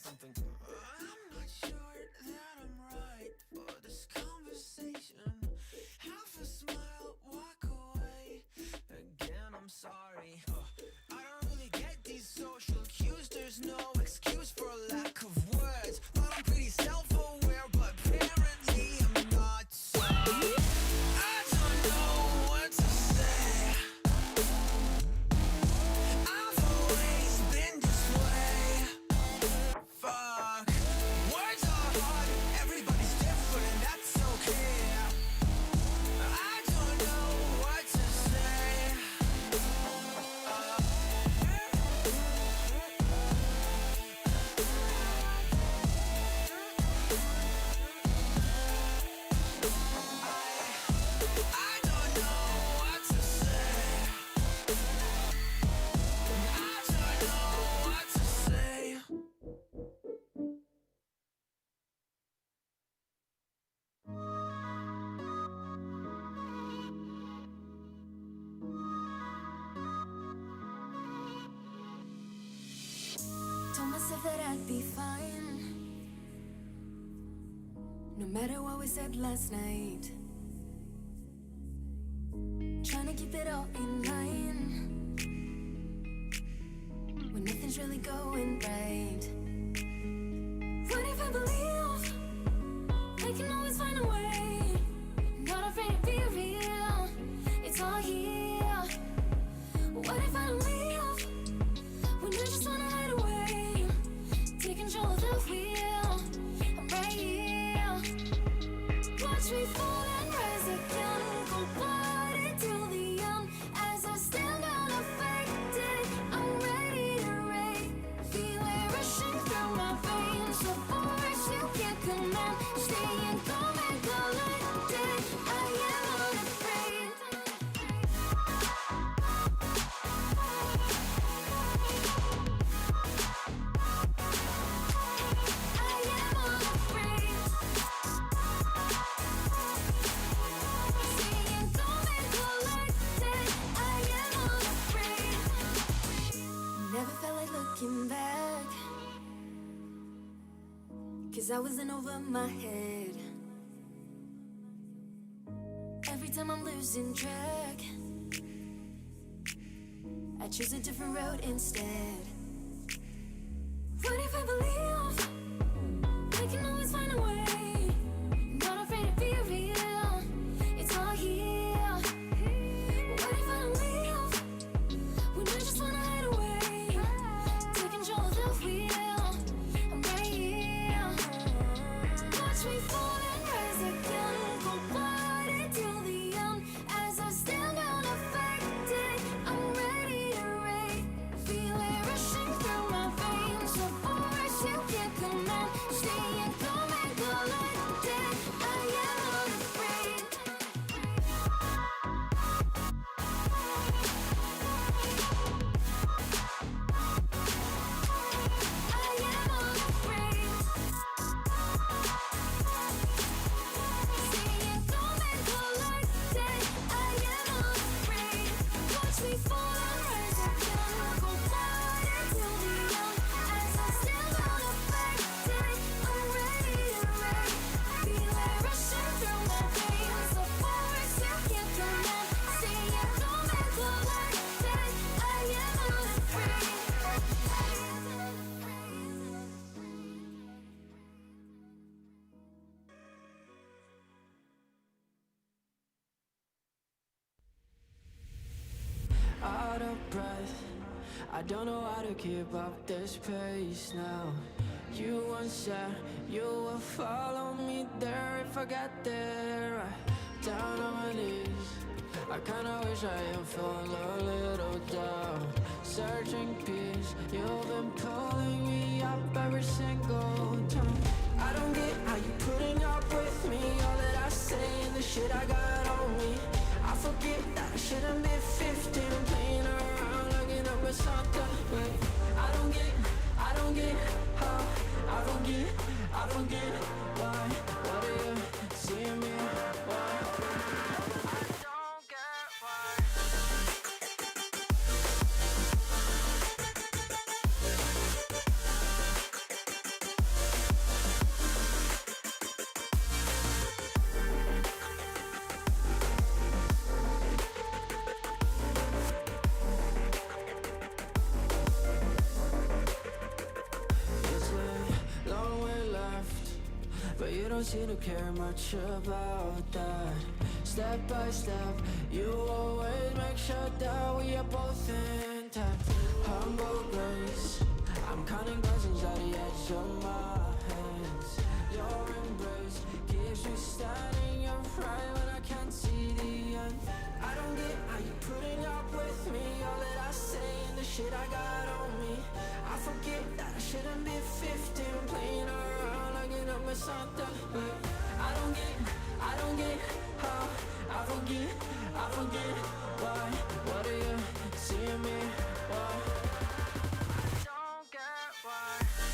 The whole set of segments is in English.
something. I'm not sure that I'm right for this conversation. Half a smile, walk away. Again, I'm sorry. I don't really get these social cues. There's no excuse for a lack of words. But I'm pretty self-aware, but apparently I'm not. So I don't know what to say. I've always been this way. Fuck. Words are hard, everybody's different, and that's okay. I don't know what to say. I don't know what to say. I don't know what to say. Told myself that I'd be fine, no matter what we said last night. Trying to keep it all in line when nothing's really going right. What if I believe I can always find a way? Not afraid to be real, it's all here. What if I don't leave when I just wanna hide away? Take control of the wheel, I'm right here. Watch me fall and rise again, go party till the end. As I stand unaffected, I'm ready to rage. Feel it rushing through my veins, the force you can't command. Staying calm and collected, I am unafraid. I am unafraid. Staying calm and collected, I am unafraid. Never felt like looking back, 'cause I was in over my head. Every time I'm losing track, I choose a different road instead. What if I believe I can always find a way? Not afraid to be real, it's all here. What if I don't leave when I just wanna hide away? Take control of the wheel, I'm right here. Watch me fall and rise again, go party till the end. As I stand unaffected, I'm ready to rage. Feel it rushing through my veins, the force you can't command. Staying calm and collected, I am unafraid. I am unafraid. Staying calm and collected, I am unafraid. Watch me fall and rise again, go party till the end. As I stand unaffected, I'm ready to rage. Feel it rushing through my veins, the force you can't command. Staying calm and collected, I am unafraid. Out of breath, I don't know how to keep up this pace now. You once said you would follow me there if I got there. Right down on my knees, I kinda wish I am feeling a little down. Searching peace, you've been pulling me up every single time. I don't get how you putting up with me, all that I say and the shit I got on me. I forget that I shouldn't be 15, playing around, looking up at something. Wait, I don't get how, I don't get why. What are you seeing me? Why? I don't get why. don't seem to care much about that. Step by step, you always make sure that we are both intact. Humble grace, I'm counting blessings at the edge of my hands. Your embrace keeps me standing upright when I can't see the end. I don't get how you putting up with me, all that I say and the shit I got on me. I forget that I shouldn't be 15, playing around like it up with something. But I don't get how I forget why. What are you seeing me? Why? I don't get why.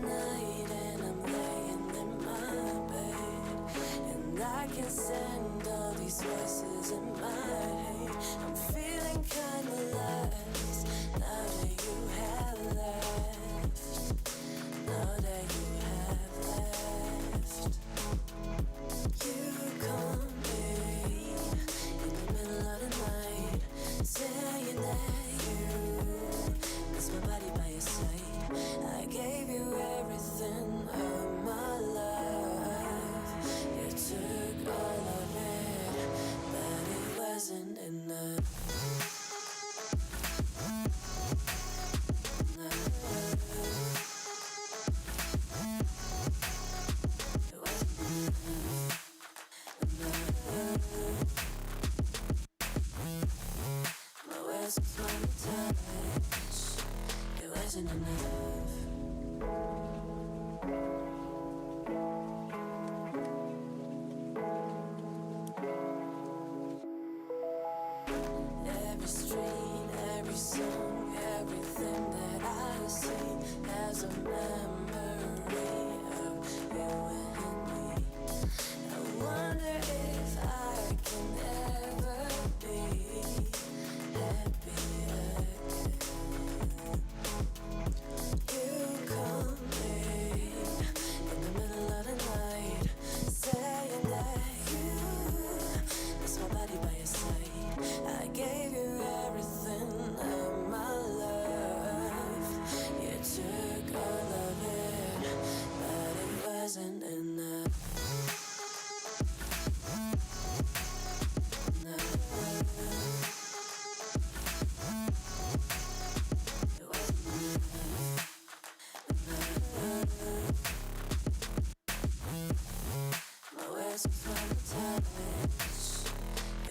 night and I'm laying in my bed, and I can send all these voices in my head. I'm feeling kinda lost now that you have left. Now that you have left, you call me in the middle of the night, saying that you miss my body by your side. I gave you everything of my life. You took all of it, but it wasn't enough. My words was one touch, it wasn't enough. Every street, every song, everything that I see has a memory of you and me. I wonder if I can ever be happy again. You call me in the middle of the night, saying that you miss my body by your side. I gave you everything of my life. You took all of it, but it wasn't enough. My words was one touch,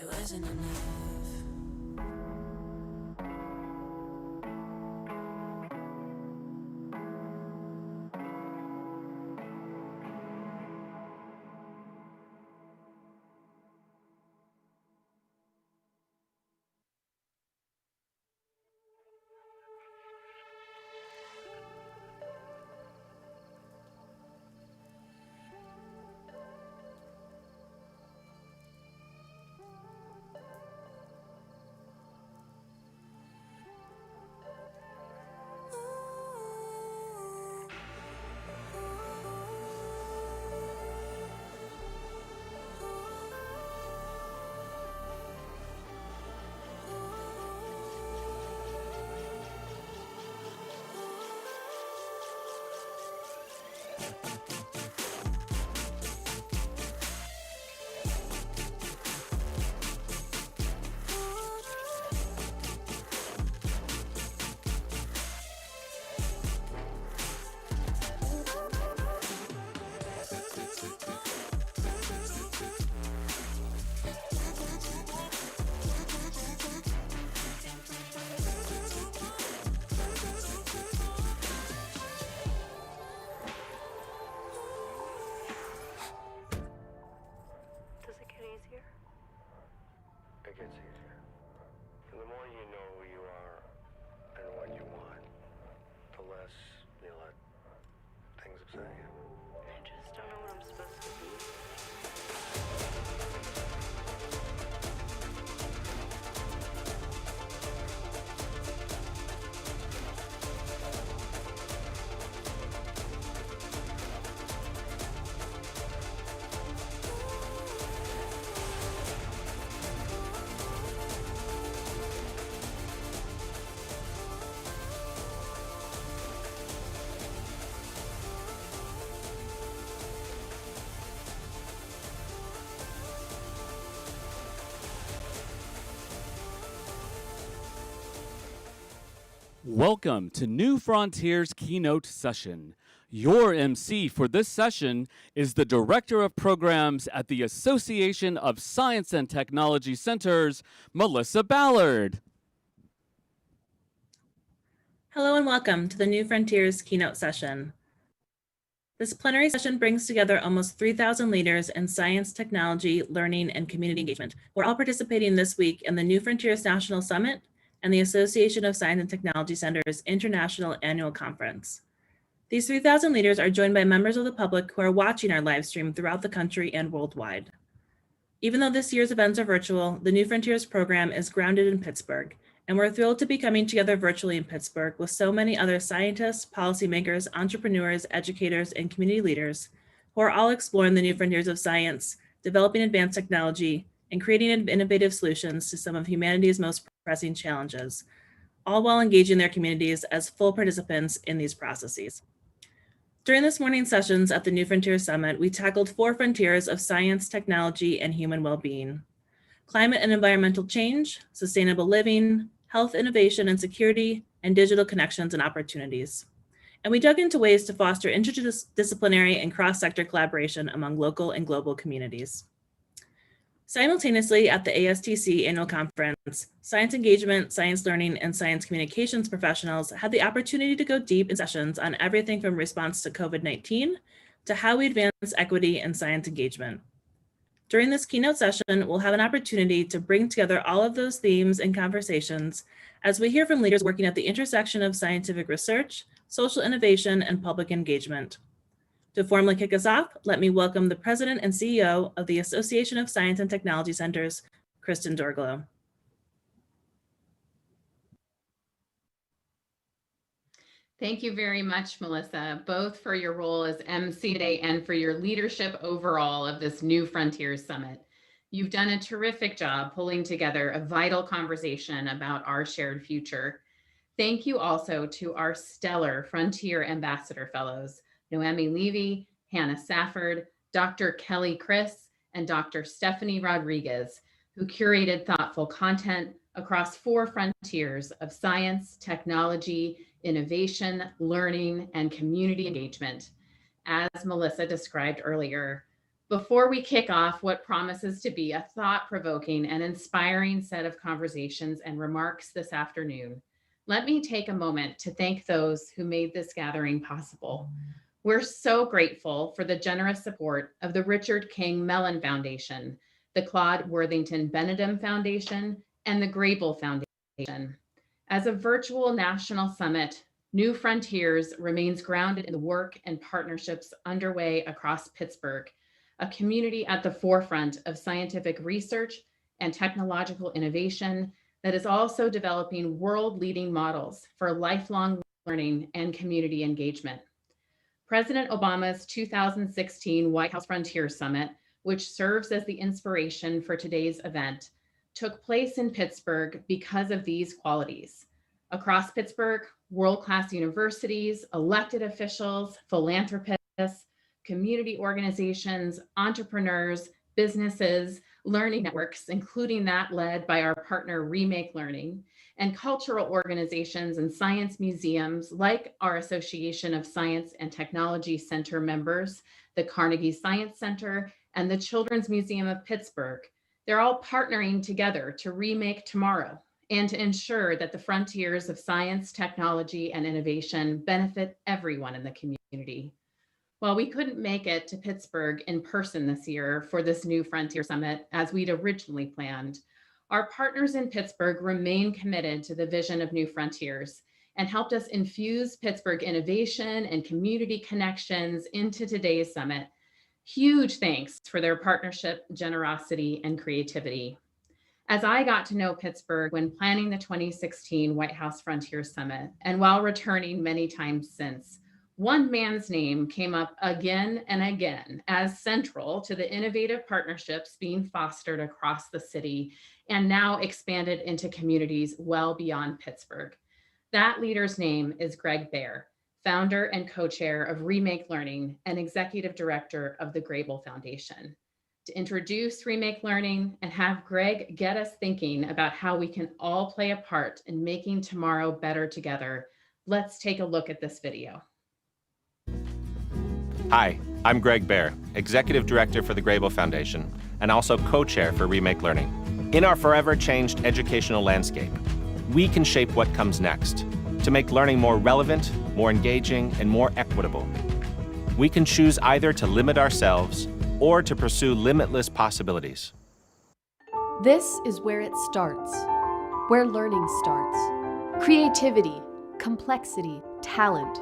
it wasn't enough. It gets easier. And the more you know who you are and what you want, the less you let things upset you. I just don't know what I'm supposed to be. Welcome to New Frontiers Keynote Session. Your MC for this session is the Director of Programs at the Association of Science and Technology Centers, Melissa Ballard. Hello and welcome to the New Frontiers Keynote Session. This plenary session brings together almost 3,000 leaders in science, technology, learning, and community engagement. We're all participating this week in the New Frontiers National Summit and the Association of Science and Technology Centers International Annual Conference. These 3,000 leaders are joined by members of the public who are watching our live stream throughout the country and worldwide. Even though this year's events are virtual, the New Frontiers program is grounded in Pittsburgh, and we're thrilled to be coming together virtually in Pittsburgh with so many other scientists, policymakers, entrepreneurs, educators, and community leaders who are all exploring the new frontiers of science, developing advanced technology, and creating innovative solutions to some of humanity's most pressing challenges, all while engaging their communities as full participants in these processes. During this morning's sessions at the New Frontiers Summit, we tackled 4 frontiers of science, technology, and human well-being: climate and environmental change, sustainable living, health, innovation and security, and digital connections and opportunities. And we dug into ways to foster interdisciplinary and cross-sector collaboration among local and global communities. Simultaneously, at the ASTC annual conference, science engagement, science learning, and science communications professionals had the opportunity to go deep in sessions on everything from response to COVID-19 to how we advance equity and science engagement. During this keynote session, we'll have an opportunity to bring together all of those themes and conversations as we hear from leaders working at the intersection of scientific research, social innovation, and public engagement. To formally kick us off, let me welcome the President and CEO of the Association of Science and Technology Centers, Kristen Dorglow. Thank you very much, Melissa, both for your role as MC today and for your leadership overall of this New Frontiers Summit. You've done a terrific job pulling together a vital conversation about our shared future. Thank you also to our stellar Frontier Ambassador Fellows, Noemi Levy, Hannah Safford, Dr. Kelly Chris, and Dr. Stephanie Rodriguez, who curated thoughtful content across 4 frontiers of science, technology, innovation, learning, and community engagement, as Melissa described earlier. Before we kick off what promises to be a thought-provoking and inspiring set of conversations and remarks this afternoon, let me take a moment to thank those who made this gathering possible. We're so grateful for the generous support of the Richard King Mellon Foundation, the Claude Worthington Benedum Foundation, and the Grable Foundation. As a virtual national summit, New Frontiers remains grounded in the work and partnerships underway across Pittsburgh, a community at the forefront of scientific research and technological innovation that is also developing world-leading models for lifelong learning and community engagement. President Obama's 2016 White House Frontier Summit, which serves as the inspiration for today's event, took place in Pittsburgh because of these qualities. Across Pittsburgh, world-class universities, elected officials, philanthropists, community organizations, entrepreneurs, businesses, learning networks, including that led by our partner Remake Learning, and cultural organizations and science museums like our Association of Science and Technology Center members, the Carnegie Science Center, and the Children's Museum of Pittsburgh. They're all partnering together to remake tomorrow and to ensure that the frontiers of science, technology, and innovation benefit everyone in the community. While we couldn't make it to Pittsburgh in person this year for this New Frontier Summit as we'd originally planned, our partners in Pittsburgh remain committed to the vision of New Frontiers and helped us infuse Pittsburgh innovation and community connections into today's summit. Huge thanks for their partnership, generosity, and creativity. As I got to know Pittsburgh when planning the 2016 White House Frontier Summit, and while returning many times since, one man's name came up again and again as central to the innovative partnerships being fostered across the city and now expanded into communities well beyond Pittsburgh. That leader's name is Greg Baer, founder and co-chair of Remake Learning and executive director of the Grable Foundation. To introduce Remake Learning and have Greg get us thinking about how we can all play a part in making tomorrow better together, let's take a look at this video. Hi, I'm Greg Baer, Executive Director for the Grable Foundation, and also co-chair for Remake Learning. In our forever changed educational landscape, we can shape what comes next to make learning more relevant, more engaging, and more equitable. We can choose either to limit ourselves or to pursue limitless possibilities. This is where it starts, where learning starts. Creativity, complexity, talent.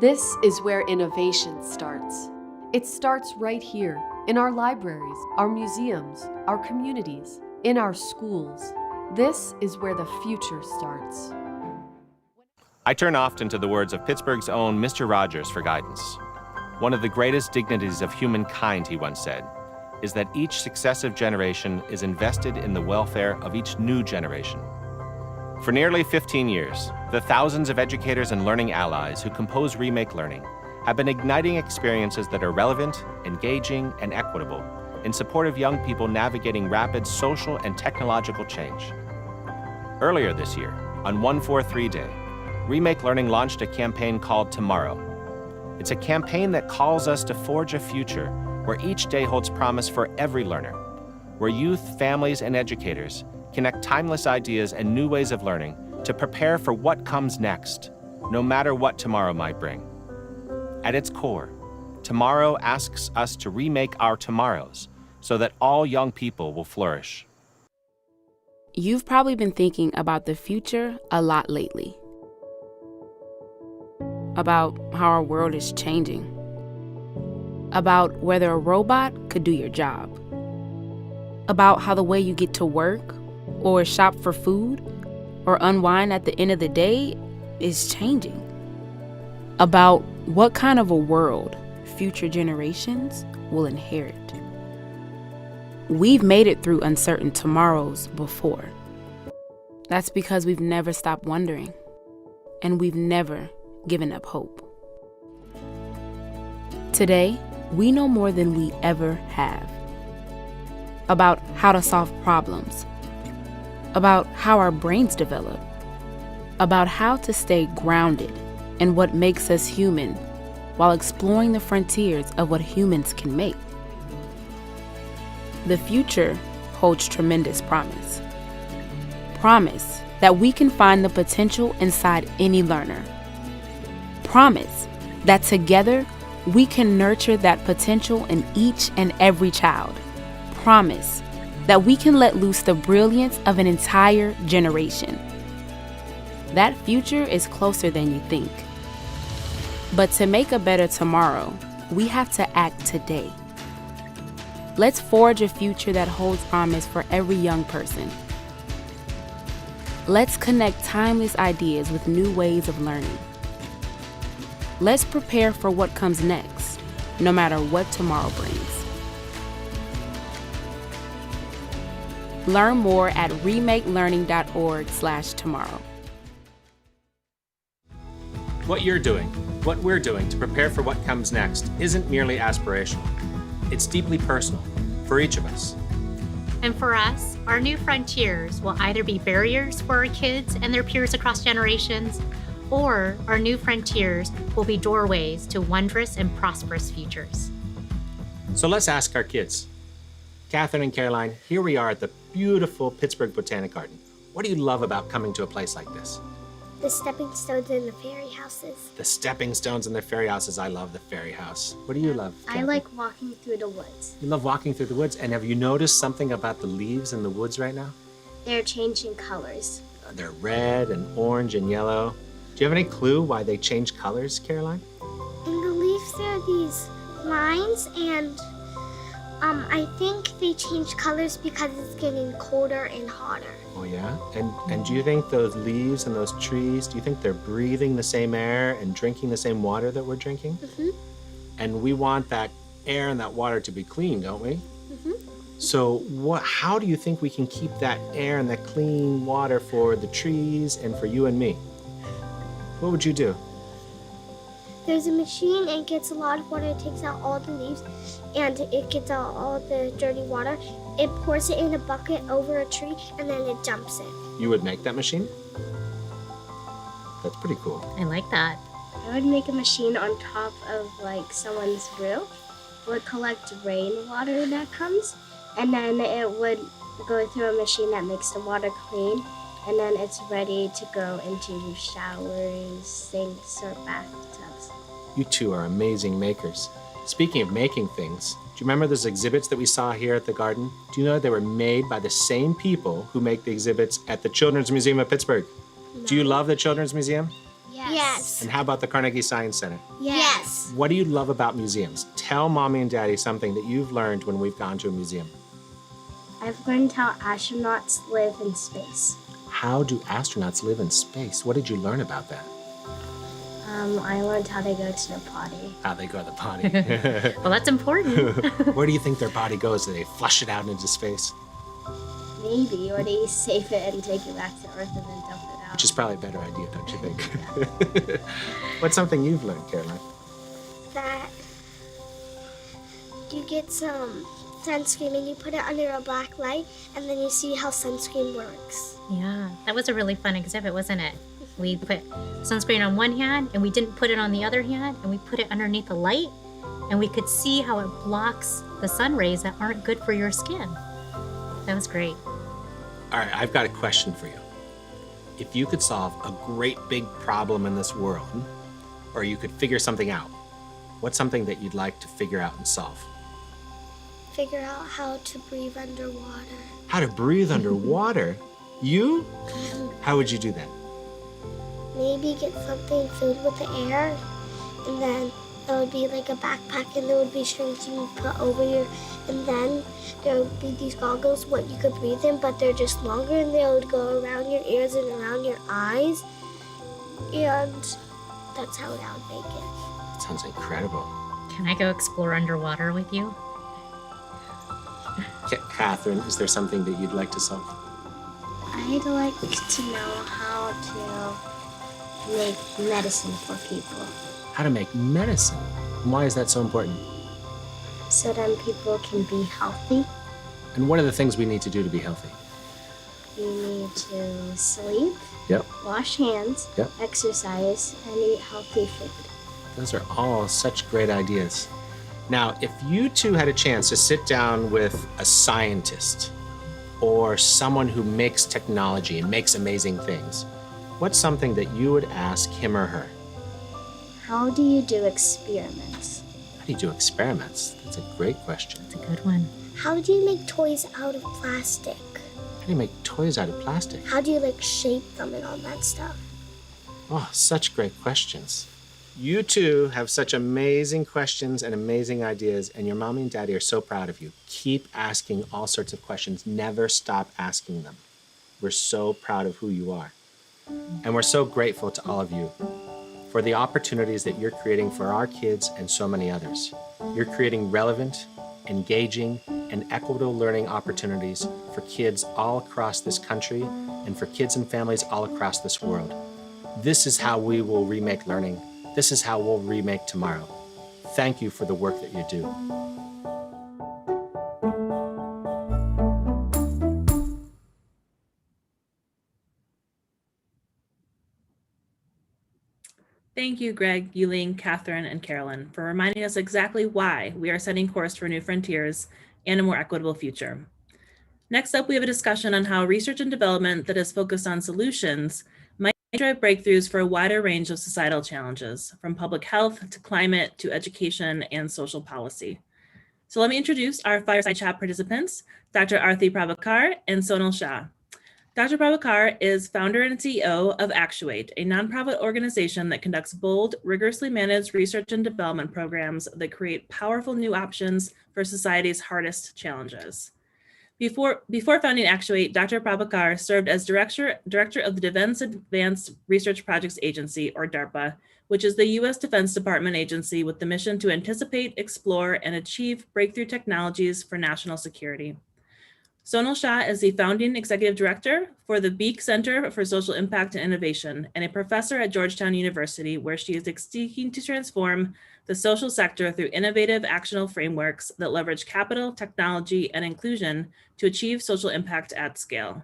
This is where innovation starts. It starts right here, in our libraries, our museums, our communities, in our schools. This is where the future starts. I turn often to the words of Pittsburgh's own Mr. Rogers for guidance. One of the greatest dignities of humankind, he once said, is that each successive generation is invested in the welfare of each new generation. For nearly 15 years, the thousands of educators and learning allies who compose Remake Learning have been igniting experiences that are relevant, engaging, and equitable in support of young people navigating rapid social and technological change. Earlier this year, on 143 Day, Remake Learning launched a campaign called Tomorrow. It's a campaign that calls us to forge a future where each day holds promise for every learner, where youth, families, and educators connect timeless ideas and new ways of learning to prepare for what comes next, no matter what tomorrow might bring. At its core, Tomorrow asks us to remake our tomorrows so that all young people will flourish. You've probably been thinking about the future a lot lately. About how our world is changing. About whether a robot could do your job. About how the way you get to work, or shop for food, or unwind at the end of the day is changing. About what kind of a world future generations will inherit. We've made it through uncertain tomorrows before. That's because we've never stopped wondering, and we've never given up hope. Today, we know more than we ever have. About how to solve problems. About how our brains develop. About how to stay grounded in what makes us human while exploring the frontiers of what humans can make. The future holds tremendous promise. Promise that we can find the potential inside any learner. Promise that together we can nurture that potential in each and every child. Promise that we can let loose the brilliance of an entire generation. That future is closer than you think. But to make a better tomorrow, we have to act today. Let's forge a future that holds promise for every young person. Let's connect timeless ideas with new ways of learning. Let's prepare for what comes next, no matter what tomorrow brings. Learn more at remakelearning.org/tomorrow. What you're doing, what we're doing to prepare for what comes next isn't merely aspirational. It's deeply personal for each of us. And for us, our new frontiers will either be barriers for our kids and their peers across generations, or our new frontiers will be doorways to wondrous and prosperous futures. So let's ask our kids. Catherine and Caroline, here we are at the beautiful Pittsburgh Botanic Garden. What do you love about coming to a place like this? The stepping stones and the fairy houses. The stepping stones and the fairy houses. I love the fairy house. What do you love, Catherine? I like walking through the woods. You love walking through the woods? And have you noticed something about the leaves in the woods right now? They're changing colors. They're red and orange and yellow. Do you have any clue why they change colors, Caroline? In the leaves there are these lines, and I think they change colors because it's getting colder and hotter. Oh yeah? And do you think those leaves and those trees, do you think they're breathing the same air and drinking the same water that we're drinking? Mm-hmm. And we want that air and that water to be clean, don't we? Mm-hmm. So how do you think we can keep that air and that clean water for the trees and for you and me? What would you do? There's a machine, and it gets a lot of water. It takes out all the leaves, and it gets out all the dirty water. It pours it in a bucket over a tree, and then it dumps it. You would make that machine? That's pretty cool. I like that. I would make a machine on top of like someone's roof. It would collect rainwater that comes, and then it would go through a machine that makes the water clean, and then it's ready to go into showers, sinks, or bathtubs. You two are amazing makers. Speaking of making things, do you remember those exhibits that we saw here at the garden? Do you know they were made by the same people who make the exhibits at the Children's Museum of Pittsburgh? No. Do you love the Children's Museum? Yeah. Yes. And how about the Carnegie Science Center? Yes. What do you love about museums? Tell Mommy and Daddy something that you've learned when we've gone to a museum. I've learned how astronauts live in space. How do astronauts live in space? What did you learn about that? I learned how they go to the potty. How they go to the potty. Well, that's important. Where do you think their body goes? Do they flush it out into space? Maybe, or they save it and take it back to Earth and then dump it out. Which is probably a better idea, don't you think? What's something you've learned, Caroline? That you get some sunscreen and you put it under a black light and then you see how sunscreen works. Yeah, that was a really fun exhibit, wasn't it? We put sunscreen on one hand and we didn't put it on the other hand, and we put it underneath a light and we could see how it blocks the sun rays that aren't good for your skin. That was great. All right, I've got a question for you. If you could solve a great big problem in this world, or you could figure something out, what's something that you'd like to figure out and solve? Figure out how to breathe underwater. How to breathe underwater? You? How would you do that? Maybe get something filled with the air, and then there would be like a backpack, and there would be strings you would put over your, and then there would be these goggles what you could breathe in, but they're just longer, and they would go around your ears and around your eyes, and that's how that would make it. That sounds incredible. Can I go explore underwater with you? Catherine, is there something that you'd like to solve? I'd like to know how to make medicine for people, How to make medicine? And why is that so important? so then people can be healthy. And what are the things we need to do to be healthy? You need to sleep, Yep. wash hands, Yep. exercise, and eat healthy food. Those are all such great ideas. Now, if you two had a chance to sit down with a scientist or someone who makes technology and makes amazing things, what's something that you would ask him or her? How do you do experiments? How do you do experiments? That's a great question. That's a good one. How do you make toys out of plastic? How do you make toys out of plastic? How do you shape them and all that stuff? Oh, such great questions. You two have such amazing questions and amazing ideas, and your mommy and daddy are so proud of you. Keep asking all sorts of questions. Never stop asking them. We're so proud of who you are. And we're so grateful to all of you for the opportunities that you're creating for our kids and so many others. You're creating relevant, engaging, and equitable learning opportunities for kids all across this country and for kids and families all across this world. This is how we will remake learning. This is how we'll remake tomorrow. Thank you for the work that you do. Thank you, Greg, Yuling, Catherine, and Carolyn, for reminding us exactly why we are setting course for new frontiers and a more equitable future. Next up, we have a discussion on how research and development that is focused on solutions might drive breakthroughs for a wider range of societal challenges, from public health to climate to education and social policy. So let me introduce our fireside chat participants, Dr. Arthi Prabhakar and Sonal Shah. Dr. Prabhakar is founder and CEO of Actuate, a nonprofit organization that conducts bold, rigorously managed research and development programs that create powerful new options for society's hardest challenges. Before founding Actuate, Dr. Prabhakar served as director of the Defense Advanced Research Projects Agency, or DARPA, which is the U.S. Defense Department agency with the mission to anticipate, explore, and achieve breakthrough technologies for national security. Sonal Shah is the founding executive director for the Beek Center for Social Impact and Innovation and a professor at Georgetown University, where she is seeking to transform the social sector through innovative actionable frameworks that leverage capital, technology, and inclusion to achieve social impact at scale.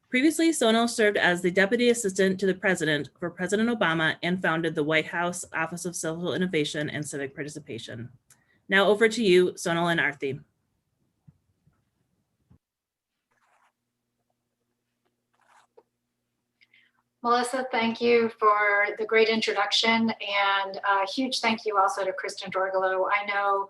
Previously, Sonal served as the deputy assistant to the president for President Obama and founded the White House Office of Social Innovation and Civic Participation. Now over to you, Sonal and Arthi. Melissa, thank you for the great introduction, and a huge thank you also to Kristen Dorgalo. I know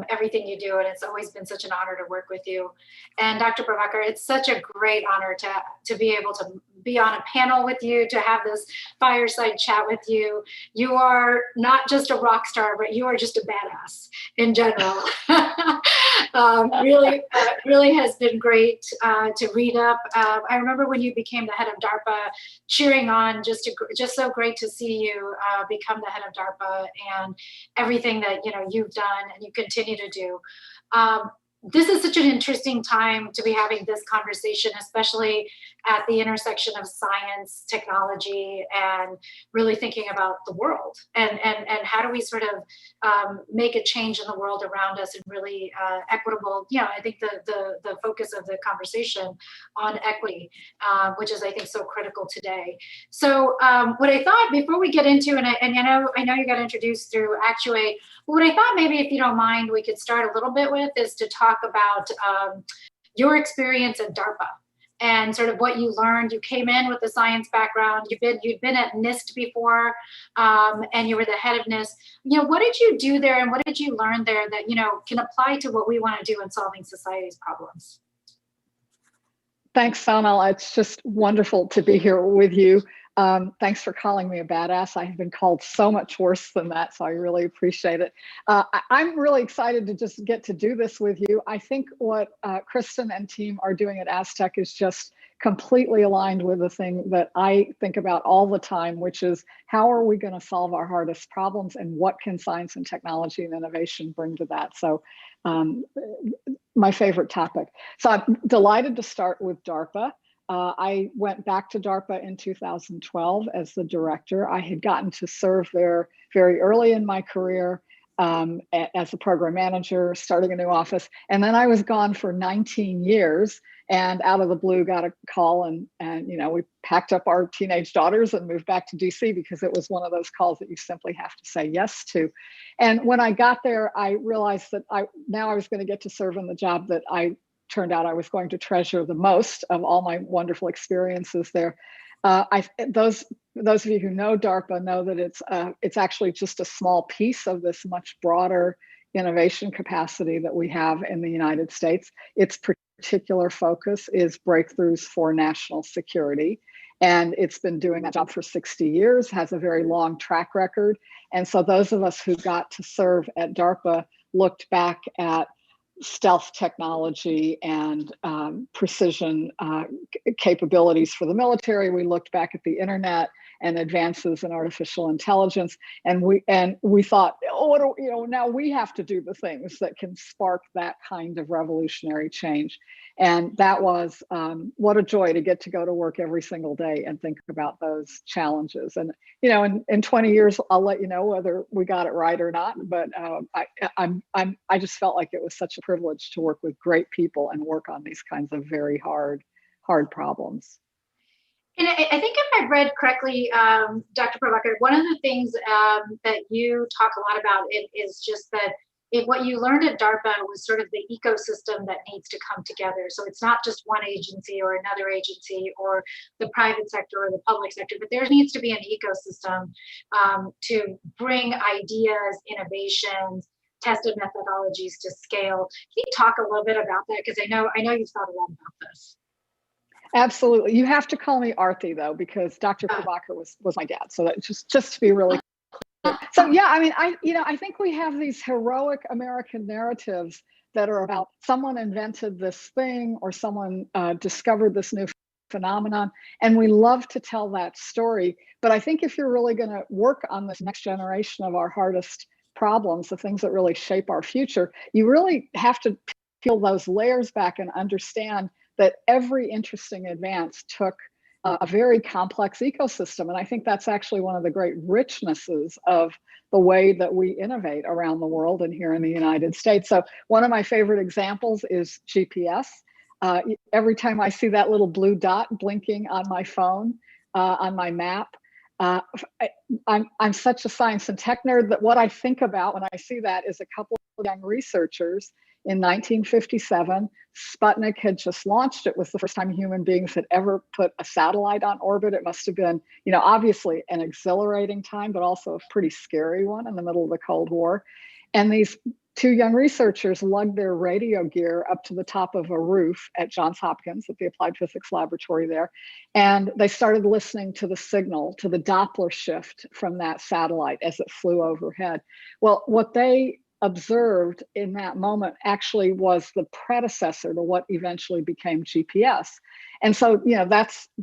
everything you do, and it's always been such an honor to work with you. And Dr. Prabhakar, it's such a great honor to be able to be on a panel with you, to have this fireside chat with you. You are not just a rock star, but you are just a badass in general. Really has been great to read up. I remember when you became the head of DARPA, cheering on, just so great to see you become the head of DARPA and everything that you've done and you continue to do. This is such an interesting time to be having this conversation, especially at the intersection of science, technology, and really thinking about the world and how do we sort of make a change in the world around us and really equitable. I think the focus of the conversation on equity, which is I think so critical today. So what I thought before we get into, and I know you got introduced through Actuate, what I thought maybe if you don't mind we could start a little bit with is to talk about your experience at DARPA and sort of what you learned. You came in with a science background. You'd been at NIST before, and you were the head of NIST. What did you do there, and what did you learn there that can apply to what we want to do in solving society's problems? Thanks, Sonal. It's just wonderful to be here with you. Thanks for calling me a badass. I have been called so much worse than that, so I really appreciate it. I'm really excited to just get to do this with you. I think what Kristen and team are doing at Aztec is just completely aligned with the thing that I think about all the time, which is how are we going to solve our hardest problems and what can science and technology and innovation bring to that? So my favorite topic. So I'm delighted to start with DARPA. I went back to DARPA in 2012 as the director. I had gotten to serve there very early in my career as a program manager, starting a new office. And then I was gone for 19 years and out of the blue got a call and we packed up our teenage daughters and moved back to DC because it was one of those calls that you simply have to say yes to. And when I got there, I realized that I was going to get to serve in the job that I turned out I was going to treasure the most of all my wonderful experiences there. Those of you who know DARPA know that it's actually just a small piece of this much broader innovation capacity that we have in the United States. Its particular focus is breakthroughs for national security. And it's been doing that job for 60 years, has a very long track record. And so those of us who got to serve at DARPA looked back at stealth technology and precision capabilities for the military. We looked back at the internet and advances in artificial intelligence, and we thought, now we have to do the things that can spark that kind of revolutionary change. And that was what a joy to get to go to work every single day and think about those challenges. And in 20 years, I'll let you know whether we got it right or not. But I just felt like it was such a privilege to work with great people and work on these kinds of very hard problems. And I think if I read correctly, Dr. Prabhakar, one of the things that you talk a lot about is just that what you learned at DARPA was sort of the ecosystem that needs to come together. So it's not just one agency or another agency or the private sector or the public sector, but there needs to be an ecosystem to bring ideas, innovations, tested methodologies to scale. Can you talk a little bit about that? Because I know you've thought a lot about this. Absolutely. You have to call me Arthi though, because Dr. Prabhakar was my dad. So that just to be really clear. So yeah, I mean, I think we have these heroic American narratives that are about someone invented this thing or someone discovered this new phenomenon, and we love to tell that story. But I think if you're really going to work on this next generation of our hardest problems, the things that really shape our future, you really have to peel those layers back and understand that every interesting advance took a very complex ecosystem. And I think that's actually one of the great richnesses of the way that we innovate around the world and here in the United States. So one of my favorite examples is GPS. Every time I see that little blue dot blinking on my phone, on my map, I'm such a science and tech nerd that what I think about when I see that is a couple of young researchers in 1957. Sputnik had just launched. It was the first time human beings had ever put a satellite on orbit. It must have been, obviously an exhilarating time, but also a pretty scary one in the middle of the Cold War. And these two young researchers lugged their radio gear up to the top of a roof at Johns Hopkins at the Applied Physics Laboratory there. And they started listening to the signal, to the Doppler shift from that satellite as it flew overhead. Well, what they observed in that moment actually was the predecessor to what eventually became GPS. And so,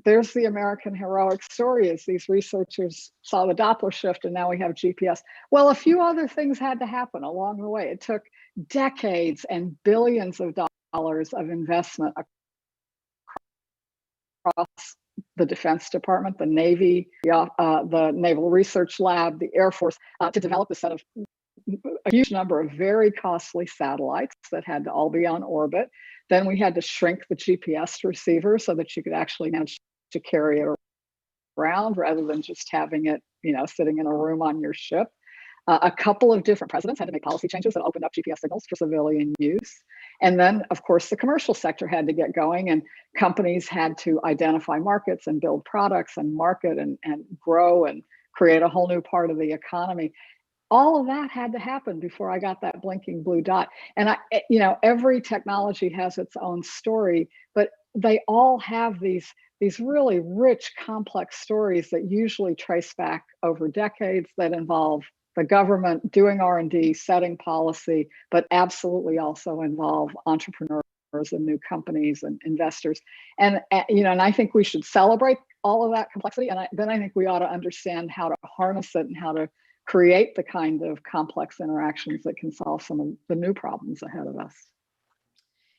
there's the American heroic story, is these researchers saw the Doppler shift and now we have GPS. Well, a few other things had to happen along the way. It took decades and billions of dollars of investment across the Defense Department, the Navy, the Naval Research Lab, the Air Force, to develop a set of a huge number of very costly satellites that had to all be on orbit. Then we had to shrink the GPS receiver so that you could actually manage to carry it around rather than just having it, sitting in a room on your ship. A couple of different presidents had to make policy changes that opened up GPS signals for civilian use. And then, of course, the commercial sector had to get going, and companies had to identify markets and build products and market and grow and create a whole new part of the economy. All of that had to happen before I got that blinking blue dot. And every technology has its own story, but they all have these really rich, complex stories that usually trace back over decades, that involve the government doing R&D, setting policy, but absolutely also involve entrepreneurs and new companies and investors. And I think we should celebrate all of that complexity. And then I think we ought to understand how to harness it and how to create the kind of complex interactions that can solve some of the new problems ahead of us.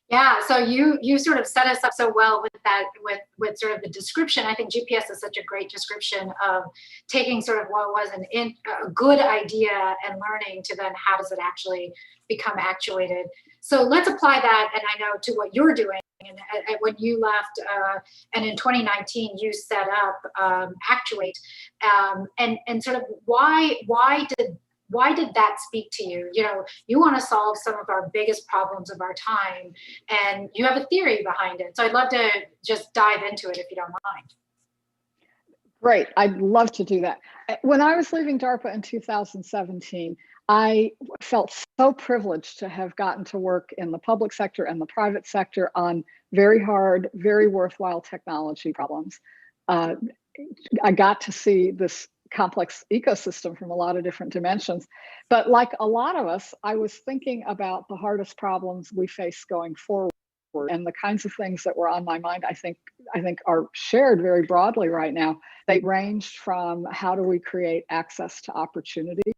Yeah, so you sort of set us up so well with that, with sort of the description. I think GPS is such a great description of taking sort of what was a good idea and learning to then how does it actually become actuated. So let's apply that, and I know, to what you're doing. And when you left, and in 2019 you set up Actuate, and sort of why did that speak to you? You want to solve some of our biggest problems of our time, and you have a theory behind it. So I'd love to just dive into it if you don't mind. Great, I'd love to do that. When I was leaving DARPA in 2017, I felt so privileged to have gotten to work in the public sector and the private sector on very hard, very worthwhile technology problems. I got to see this complex ecosystem from a lot of different dimensions. But like a lot of us, I was thinking about the hardest problems we face going forward. And the kinds of things that were on my mind, I think are shared very broadly right now. They ranged from how do we create access to opportunity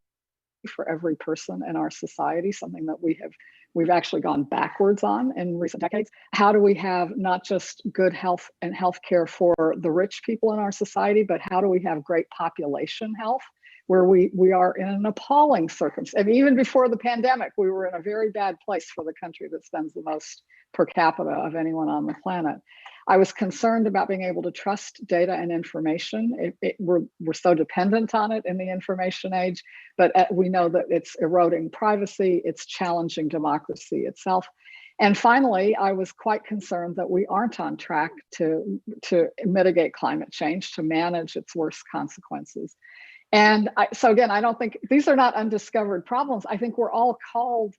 for every person in our society, something that we've actually gone backwards on in recent decades. How do we have not just good health and healthcare for the rich people in our society, but how do we have great population health, where we are in an appalling circumstance. I mean, even before the pandemic, we were in a very bad place for the country that spends the most per capita of anyone on the planet. I was concerned about being able to trust data and information. We're so dependent on it in the information age, but we know that it's eroding privacy, it's challenging democracy itself. And finally, I was quite concerned that we aren't on track to mitigate climate change, to manage its worst consequences. And so again, I don't think these are not undiscovered problems. I think we're all called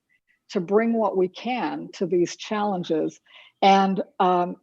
to bring what we can to these challenges. And I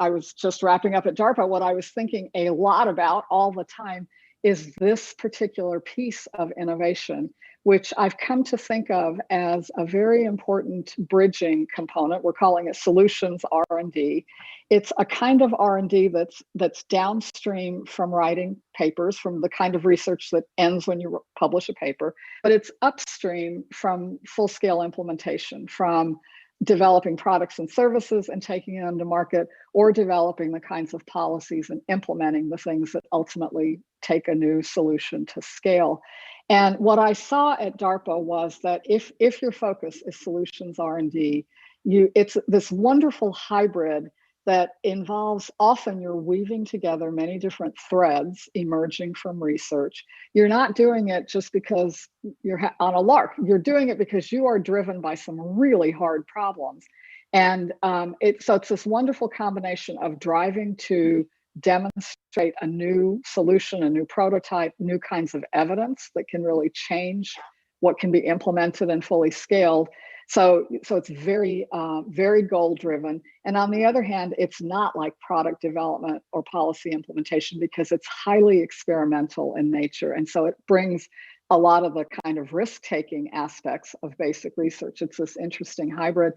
was just wrapping up at DARPA. What I was thinking a lot about all the time is this particular piece of innovation, which I've come to think of as a very important bridging component. We're calling it solutions R&D. It's a kind of R&D that's downstream from writing papers, from the kind of research that ends when you publish a paper, but it's upstream from full-scale implementation, from developing products and services and taking them to market, or developing the kinds of policies and implementing the things that ultimately take a new solution to scale. And what I saw at DARPA was that if your focus is solutions R&D, it's this wonderful hybrid that involves, often you're weaving together many different threads emerging from research. You're not doing it just because you're on a lark. You're doing it because you are driven by some really hard problems. And so it's this wonderful combination of driving to demonstrate a new solution, a new prototype, new kinds of evidence that can really change what can be implemented and fully scaled. So it's very, very goal driven. And on the other hand, it's not like product development or policy implementation because it's highly experimental in nature. And so it brings a lot of the kind of risk-taking aspects of basic research. It's this interesting hybrid.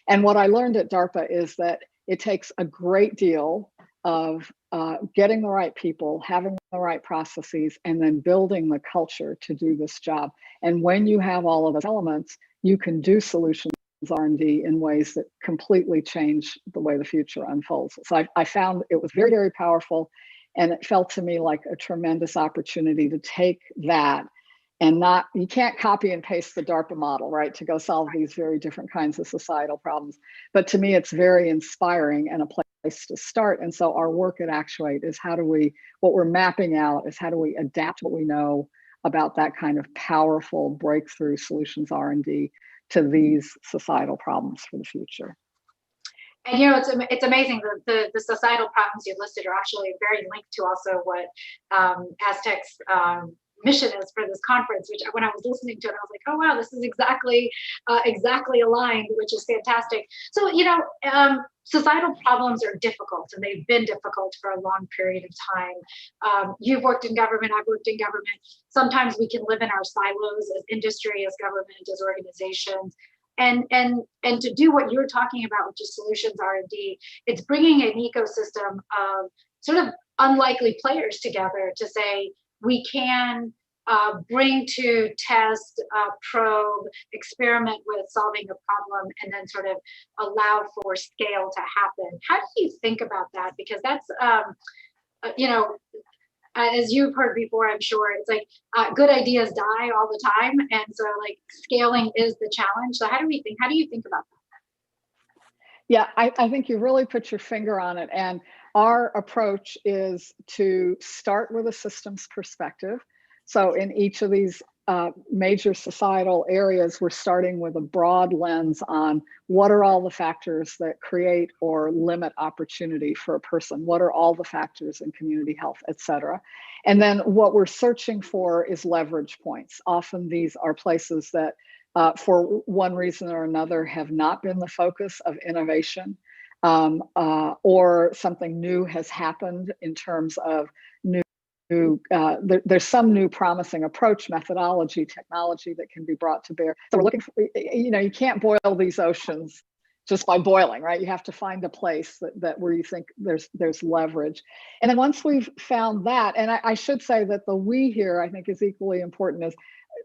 And what I learned at DARPA is that it takes a great deal of getting the right people, having the right processes, and then building the culture to do this job. And when you have all of those elements, you can do solutions R&D in ways that completely change the way the future unfolds. So I found it was very, very powerful, and it felt to me like a tremendous opportunity to take that and you can't copy and paste the DARPA model, right, to go solve these very different kinds of societal problems. But to me, it's very inspiring and a place to start. And so our work at Actuate is what we're mapping out is how do we adapt what we know about that kind of powerful breakthrough solutions R&D to these societal problems for the future. And it's amazing that the societal problems you listed are actually very linked to also what ASTC's mission is for this conference, which when I was listening to it, I was like, oh wow, this is exactly aligned, which is fantastic. So societal problems are difficult, and they've been difficult for a long period of time. You've worked in government, I've worked in government. Sometimes we can live in our silos as industry, as government, as organizations. And to do what you're talking about, which is solutions R&D, it's bringing an ecosystem of sort of unlikely players together to say we can bring to test, probe, experiment with solving a problem, and then sort of allow for scale to happen. How do you think about that? Because that's, as you've heard before, I'm sure, it's like good ideas die all the time. And so like scaling is the challenge. So how do you think about that? Yeah, I think you really put your finger on it. And our approach is to start with a systems perspective. So in each of these major societal areas, we're starting with a broad lens on what are all the factors that create or limit opportunity for a person? What are all the factors in community health, et cetera? And then what we're searching for is leverage points. Often these are places that for one reason or another have not been the focus of innovation, or something new has happened in terms of there's some new promising approach, methodology, technology that can be brought to bear. So we're looking for, you can't boil these oceans just by boiling, right? You have to find a place that where you think there's leverage. And then once we've found that, and I should say that the we here I think is equally important, is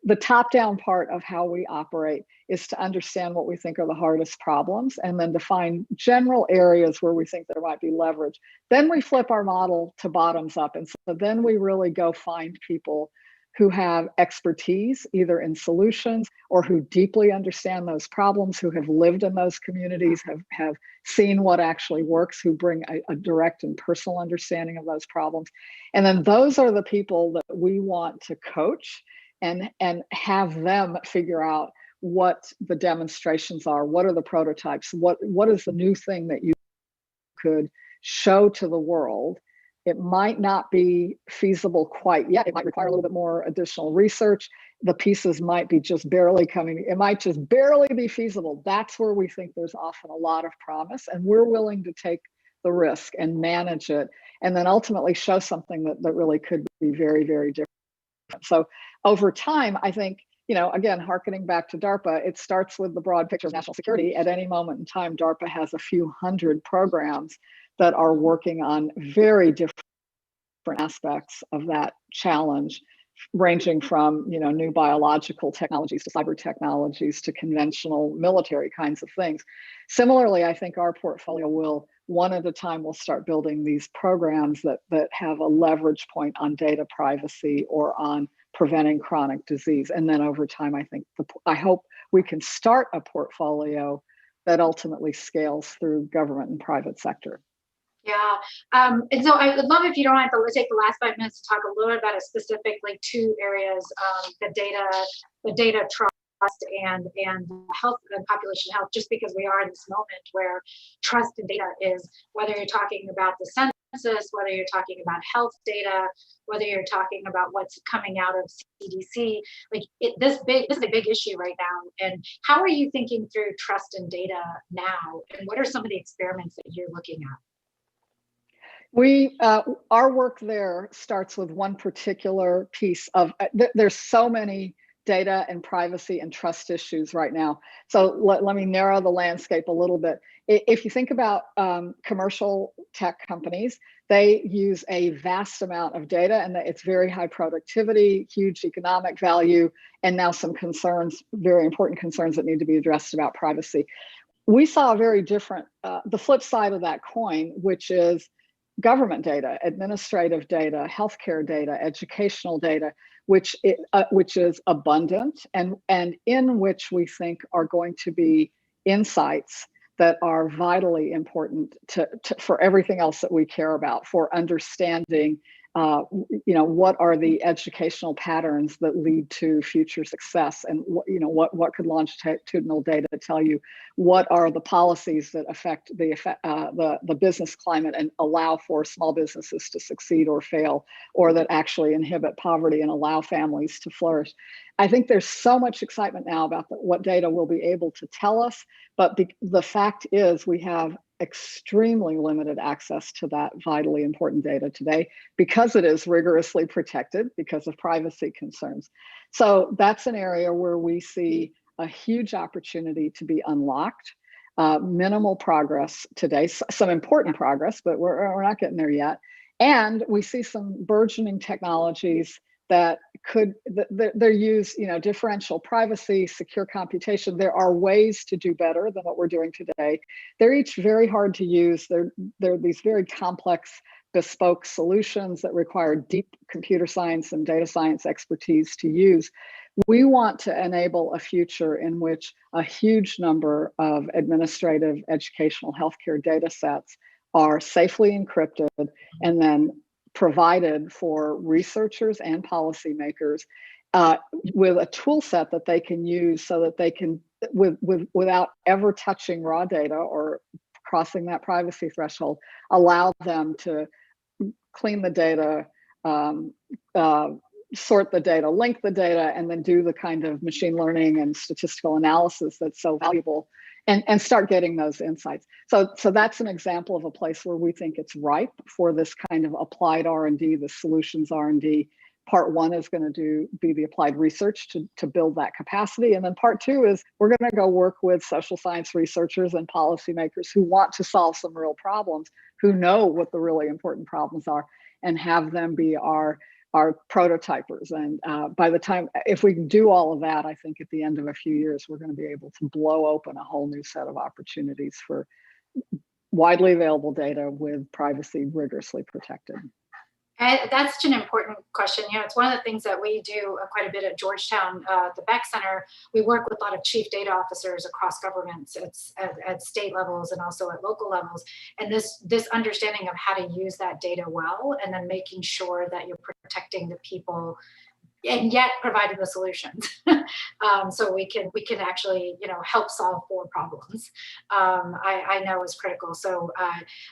the top-down part of how we operate is to understand what we think are the hardest problems and then define general areas where we think there might be leverage. Then we flip our model to bottoms up. And so then we really go find people who have expertise either in solutions or who deeply understand those problems, who have lived in those communities, have seen what actually works, who bring a direct and personal understanding of those problems. And then those are the people that we want to coach and have them figure out what the demonstrations are, what are the prototypes, what is the new thing that you could show to the world. It might not be feasible quite yet. It might require a little bit more additional research. The pieces might be just barely coming. It might just barely be feasible. That's where we think there's often a lot of promise, and we're willing to take the risk and manage it, and then ultimately show something that really could be very, very different. So over time, I think, again, hearkening back to DARPA, it starts with the broad picture of national security. At any moment in time, DARPA has a few hundred programs that are working on very different aspects of that challenge, ranging from new biological technologies to cyber technologies to conventional military kinds of things. Similarly, I think our portfolio will, one at a time, we'll start building these programs that have a leverage point on data privacy or on preventing chronic disease. And then over time, I hope we can start a portfolio that ultimately scales through government and private sector. Yeah. And so I would love if you don't have to take the last 5 minutes to talk a little bit about a specific, like, two areas, the data trust and health and population health, just because we are in this moment where trust in data is, whether you're talking about the census, whether you're talking about health data, whether you're talking about what's coming out of CDC, like this is a big issue right now. And how are you thinking through trust in data now? And what are some of the experiments that you're looking at? We, our work there starts with one particular piece of, there's so many data and privacy and trust issues right now. So let me narrow the landscape a little bit. If you think about commercial tech companies, they use a vast amount of data, and it's very high productivity, huge economic value, and now some concerns, very important concerns that need to be addressed about privacy. We saw a very different, the flip side of that coin, which is government data, administrative data, healthcare data, educational data, which is abundant, and in which we think are going to be insights that are vitally important for everything else that we care about, for understanding what are the educational patterns that lead to future success, and what could longitudinal data tell you? What are the policies that affect the business climate and allow for small businesses to succeed or fail, or that actually inhibit poverty and allow families to flourish? I think there's so much excitement now about what data will be able to tell us, but the fact is we have extremely limited access to that vitally important data today because it is rigorously protected because of privacy concerns. So that's an area where we see a huge opportunity to be unlocked. Minimal progress today, some important progress, but we're not getting there yet. And we see some burgeoning technologies that they're used, differential privacy, secure computation. There are ways to do better than what we're doing today. They're each very hard to use. They're these very complex, bespoke solutions that require deep computer science and data science expertise to use. We want to enable a future in which a huge number of administrative, educational, healthcare data sets are safely encrypted and then provided for researchers and policymakers with a tool set that they can use so that they can, without ever touching raw data or crossing that privacy threshold, allow them to clean the data, sort the data, link the data, and then do the kind of machine learning and statistical analysis that's so valuable, and start getting those insights. So that's an example of a place where we think it's ripe for this kind of applied R&D, the solutions R&D. Part one is going to be the applied research to build that capacity. And then part two is we're going to go work with social science researchers and policymakers who want to solve some real problems, who know what the really important problems are, and have them be our prototypers. And by the time, if we can do all of that, I think at the end of a few years, we're going to be able to blow open a whole new set of opportunities for widely available data with privacy rigorously protected. And that's such an important question. It's one of the things that we do quite a bit at Georgetown, the Beck Center. We work with a lot of chief data officers across governments at state levels and also at local levels. And this understanding of how to use that data well, and then making sure that you're protecting the people and yet providing the solutions, so we can actually help solve for problems. I know is critical. So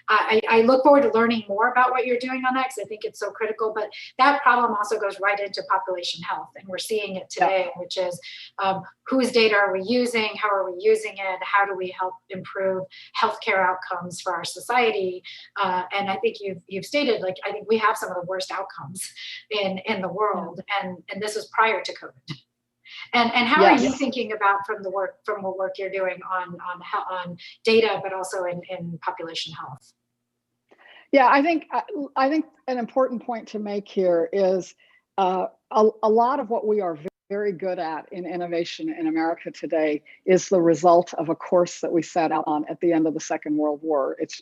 I look forward to learning more about what you're doing on that, because I think it's so critical. But that problem also goes right into population health, and we're seeing it today, which is whose data are we using? How are we using it? How do we help improve healthcare outcomes for our society? And I think you've stated, like, I think we have some of the worst outcomes in the world, and this was prior to COVID. And how are you thinking about from the work you're doing on data, but also in population health? Yeah, I think an important point to make here is a lot of what we are very good at in innovation in America today is the result of a course that we set out on at the end of the Second World War. It's,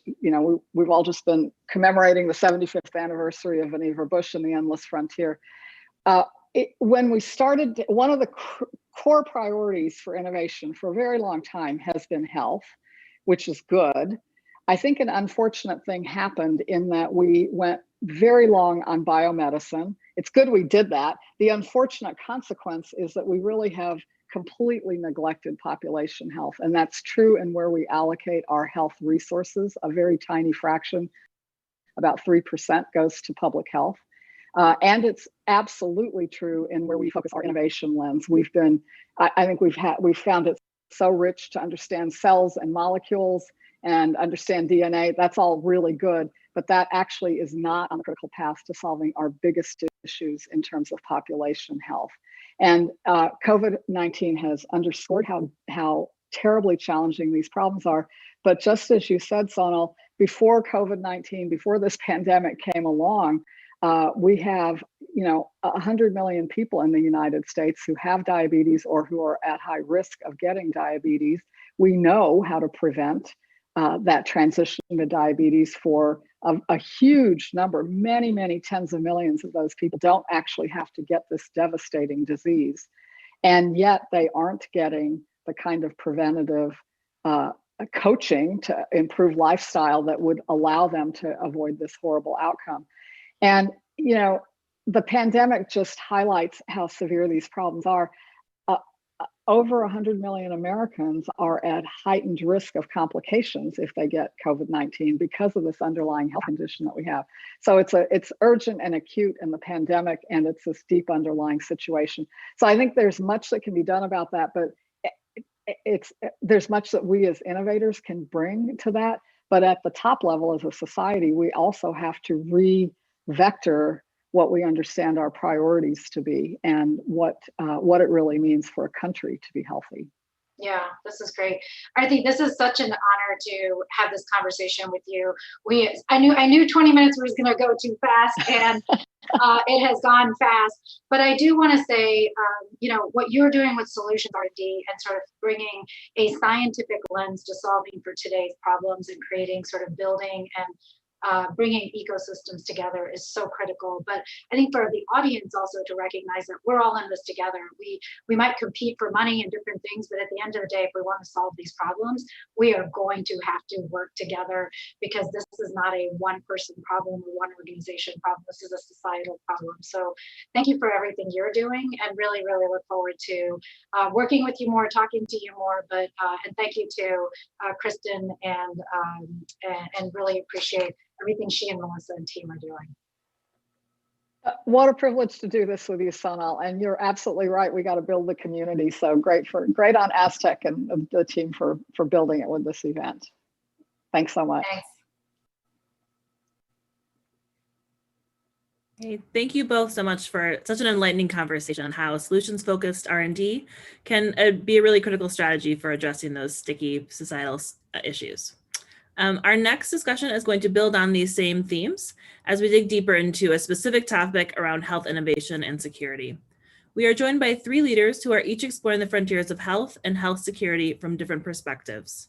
we've all just been commemorating the 75th anniversary of Vannevar Bush and the Endless Frontier. When we started, one of the core priorities for innovation for a very long time has been health, which is good. I think an unfortunate thing happened in that we went very long on biomedicine. It's good we did that. The unfortunate consequence is that we really have completely neglected population health. And that's true in where we allocate our health resources. A very tiny fraction, about 3%, goes to public health. And it's absolutely true in where we focus our innovation lens. I think we've found it so rich to understand cells and molecules and understand DNA. That's all really good, but that actually is not on the critical path to solving our biggest issues in terms of population health. And COVID-19 has underscored how terribly challenging these problems are. But just as you said, Sonal, before COVID-19, before this pandemic came along, we have 100 million people in the United States who have diabetes or who are at high risk of getting diabetes. We know how to prevent that transition to diabetes for a huge number. Many tens of millions of those people don't actually have to get this devastating disease. And yet they aren't getting the kind of preventative coaching to improve lifestyle that would allow them to avoid this horrible outcome. And, the pandemic just highlights how severe these problems are. Over 100 million Americans are at heightened risk of complications if they get COVID-19 because of this underlying health condition that we have. So it's urgent and acute in the pandemic, and it's this deep underlying situation. So I think there's much that can be done about that, but there's much that we as innovators can bring to that. But at the top level as a society, we also have to re-vector what we understand our priorities to be and what it really means for a country to be healthy. Yeah, this is great. I think this is such an honor to have this conversation with you. I knew 20 minutes was going to go too fast, and it has gone fast. But I do want to say, what you're doing with Solutions R&D and sort of bringing a scientific lens to solving for today's problems and creating sort of building and bringing ecosystems together is so critical. But I think for the audience also to recognize that we're all in this together. We might compete for money and different things, but at the end of the day, if we want to solve these problems, we are going to have to work together, because this is not a one-person problem or one organization problem. This is a societal problem. So thank you for everything you're doing, and really look forward to working with you more, talking to you more. But and thank you to Kristen and really appreciate everything she and Melissa and team are doing. What a privilege to do this with you, Sonal. And you're absolutely right. We got to build the community. So great on Aztec and the team for building it with this event. Thanks so much. Thanks. Hey, thank you both so much for such an enlightening conversation on how solutions-focused R&D can be a really critical strategy for addressing those sticky societal issues. Our next discussion is going to build on these same themes as we dig deeper into a specific topic around health innovation and security. We are joined by 3 leaders who are each exploring the frontiers of health and health security from different perspectives.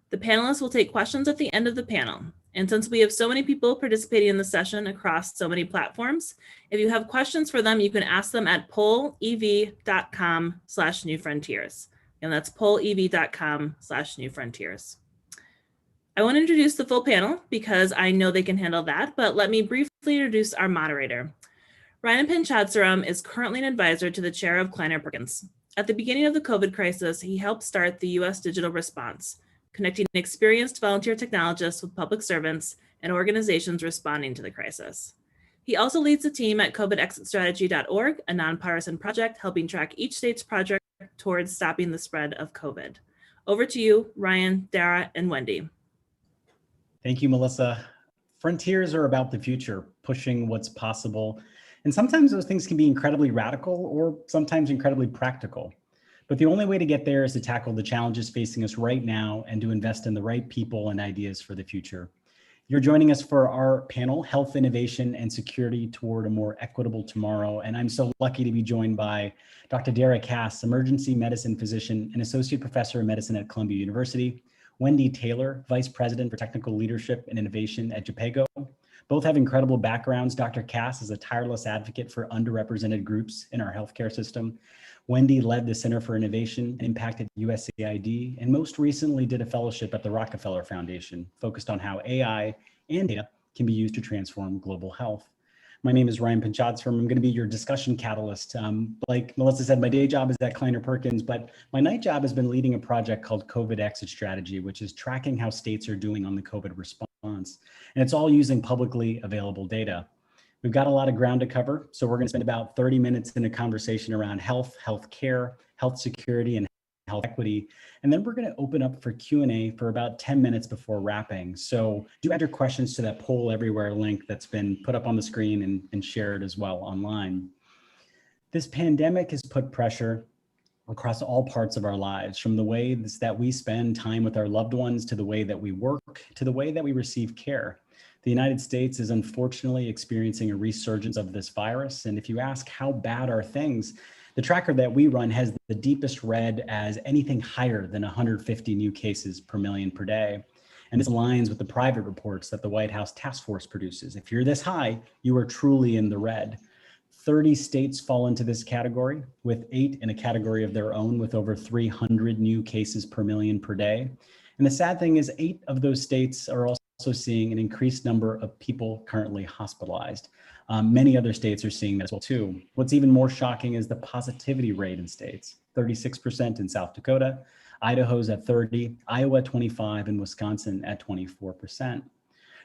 The panelists will take questions at the end of the panel. And since we have so many people participating in the session across so many platforms, if you have questions for them, you can ask them at pollev.com/newfrontiers. And that's pollev.com/newfrontiers. I want to introduce the full panel because I know they can handle that, but let me briefly introduce our moderator. Ryan Panchadsaram is currently an advisor to the chair of Kleiner Perkins. At the beginning of the COVID crisis, he helped start the US digital response, connecting experienced volunteer technologists with public servants and organizations responding to the crisis. He also leads the team at covidexitstrategy.org, a nonpartisan project helping track each state's project towards stopping the spread of COVID. Over to you, Ryan, Dara, and Wendy. Thank you, Melissa. Frontiers are about the future, pushing what's possible. And sometimes those things can be incredibly radical or sometimes incredibly practical. But the only way to get there is to tackle the challenges facing us right now and to invest in the right people and ideas for the future. You're joining us for our panel, Health Innovation and Security Toward a More Equitable Tomorrow. And I'm so lucky to be joined by Dr. Dara Cass, emergency medicine physician and associate professor of medicine at Columbia University, Wendy Taylor, Vice President for Technical Leadership and Innovation at JPEGO, Both have incredible backgrounds. Dr. Cass is a tireless advocate for underrepresented groups in our healthcare system. Wendy led the Center for Innovation and impacted USAID, and most recently did a fellowship at the Rockefeller Foundation, focused on how AI and data can be used to transform global health. My name is Ryan Panchadsford. I'm going to be your discussion catalyst. Like Melissa said, my day job is at Kleiner Perkins, but my night job has been leading a project called COVID Exit Strategy, which is tracking how states are doing on the COVID response. And it's all using publicly available data. We've got a lot of ground to cover, so we're going to spend about 30 minutes in a conversation around health, healthcare, health security, and health equity. And then we're going to open up for Q&A for about 10 minutes before wrapping. So do add your questions to that poll everywhere link that's been put up on the screen and shared as well online. This pandemic has put pressure across all parts of our lives, from the ways that we spend time with our loved ones, to the way that we work, to the way that we receive care. The United States is unfortunately experiencing a resurgence of this virus. And if you ask how bad are things, the tracker that we run has the deepest red as anything higher than 150 new cases per million per day. And this aligns with the private reports that the White House task force produces. If you're this high, you are truly in the red. 30 states fall into this category, with 8 in a category of their own with over 300 new cases per million per day. And the sad thing is 8 of those states are also seeing an increased number of people currently hospitalized. Many other states are seeing that as well too. What's even more shocking is the positivity rate in states, 36% in South Dakota, Idaho's at 30, Iowa at 25, and Wisconsin at 24%.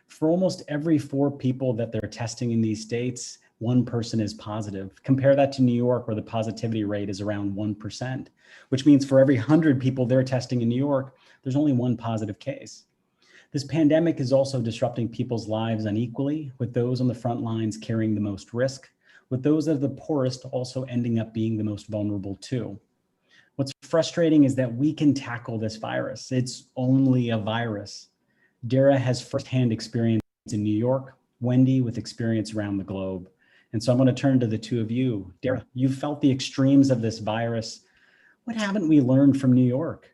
For almost every 4 people that they're testing in these states, 1 person is positive. Compare that to New York, where the positivity rate is around 1%, which means for every 100 people they're testing in New York, there's only 1 positive case. This pandemic is also disrupting people's lives unequally, with those on the front lines carrying the most risk, with those that are the poorest also ending up being the most vulnerable too. What's frustrating is that we can tackle this virus. It's only a virus. Dara has firsthand experience in New York, Wendy with experience around the globe. And so I'm going to turn to the two of you. Dara, you've felt the extremes of this virus. What haven't we learned from New York?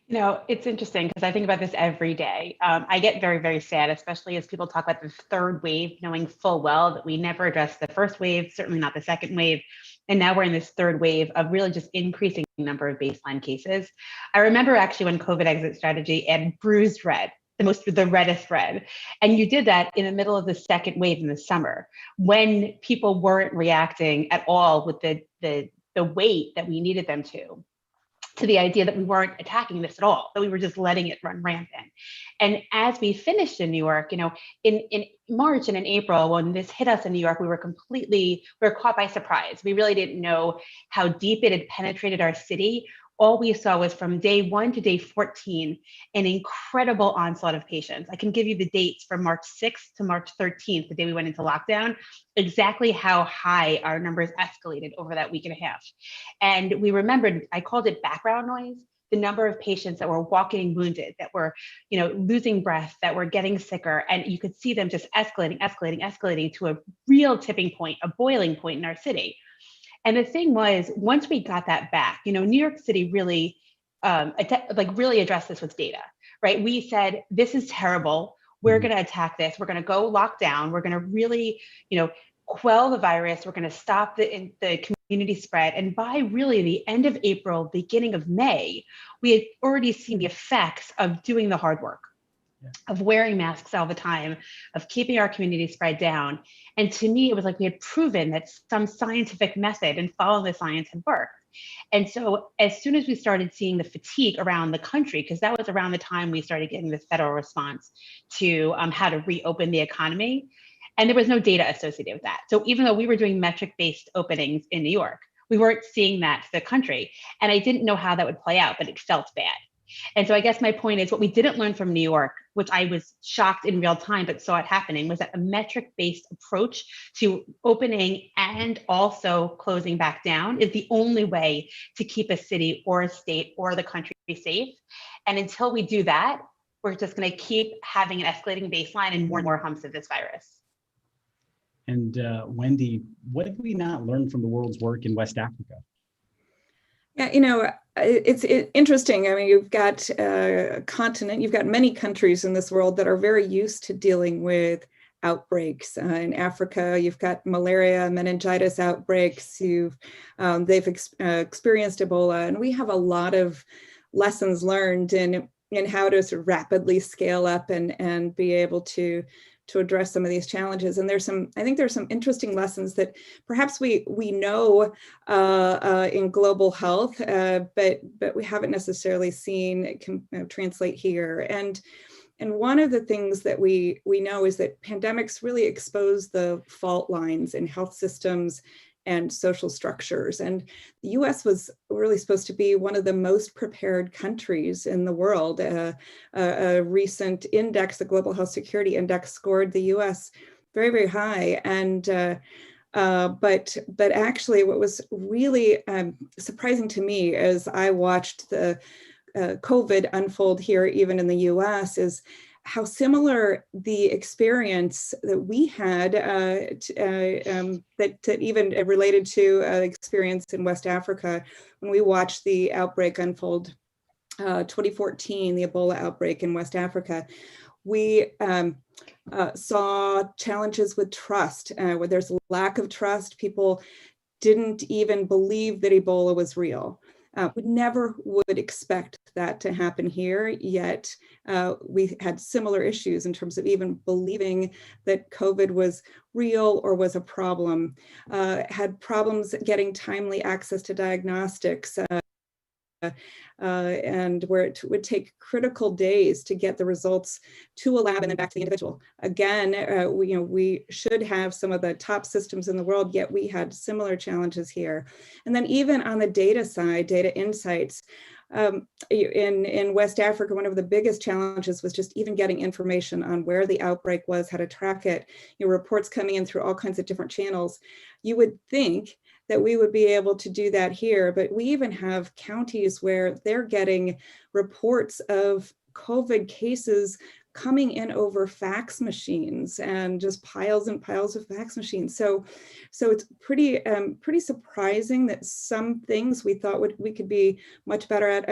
You know, it's interesting because I think about this every day. I get very, very sad, especially as people talk about the 3rd wave, knowing full well that we never addressed the 1st wave, certainly not the 2nd wave. And now we're in this 3rd wave of really just increasing number of baseline cases. I remember actually when COVID Exit Strategy and bruised red, the reddest red. And you did that in the middle of the 2nd wave in the summer, when people weren't reacting at all with the weight that we needed them to the idea that we weren't attacking this at all, that we were just letting it run rampant. And as we finished in New York, you know, in March and in April, when this hit us in New York, we were caught by surprise. We really didn't know how deep it had penetrated our city. All we saw was from day 1 to day 14, an incredible onslaught of patients. I can give you the dates from March 6th to March 13th, the day we went into lockdown, exactly how high our numbers escalated over that week and a half. And we remembered, I called it background noise, the number of patients that were walking wounded, that were, you know, losing breath, that were getting sicker. And you could see them just escalating to a real tipping point, a boiling point in our city. And the thing was, once we got that back, you know, New York City really, really addressed this with data, right? We said, this is terrible. We're going to attack this. We're going to go lock down. We're going to really, you know, quell the virus. We're going to stop the community spread. And by really the end of April, beginning of May, we had already seen the effects of doing the hard work. Of wearing masks all the time, of keeping our community spread down. And to me, it was like we had proven that some scientific method and following the science had worked. And so as soon as we started seeing the fatigue around the country, because that was around the time we started getting the federal response to how to reopen the economy, and there was no data associated with that. So even though we were doing metric-based openings in New York, we weren't seeing that to the country. And I didn't know how that would play out, but it felt bad. And so I guess my point is, what we didn't learn from New York, which I was shocked in real time, but saw it happening, was that a metric-based approach to opening and also closing back down is the only way to keep a city or a state or the country safe. And until we do that, we're just going to keep having an escalating baseline and more humps of this virus. And Wendy, what did we not learn from the world's work in West Africa? Yeah, you know, it's interesting. I mean, you've got a continent, you've got many countries in this world that are very used to dealing with outbreaks. In Africa, you've got malaria, meningitis outbreaks. They've experienced Ebola, and we have a lot of lessons learned in how to sort of rapidly scale up and be able to address some of these challenges. And I think there's some interesting lessons that perhaps we know in global health, but we haven't necessarily seen translate here. And one of the things that we know is that pandemics really expose the fault lines in health systems and social structures. And the US was really supposed to be one of the most prepared countries in the world. A recent index, the Global Health Security Index, scored the US very, very high. And but actually what was really surprising to me as I watched the COVID unfold here, even in the US, is how similar the experience that we had that even related to experience in West Africa when we watched the outbreak unfold, 2014, the Ebola outbreak in West Africa. We saw challenges with trust, where there's a lack of trust. People didn't even believe that Ebola was real. We never would expect that to happen here, yet we had similar issues in terms of even believing that COVID was real or was a problem, had problems getting timely access to diagnostics, and where it would take critical days to get the results to a lab and then back to the individual. Again, we should have some of the top systems in the world, yet we had similar challenges here. And then even on the data side, data insights, in West Africa, one of the biggest challenges was just even getting information on where the outbreak was, how to track it, reports coming in through all kinds of different channels. You would think that we would be able to do that here, but we even have counties where they're getting reports of COVID cases coming in over fax machines and just piles and piles of fax machines. So it's pretty surprising that some things we thought we could be much better at.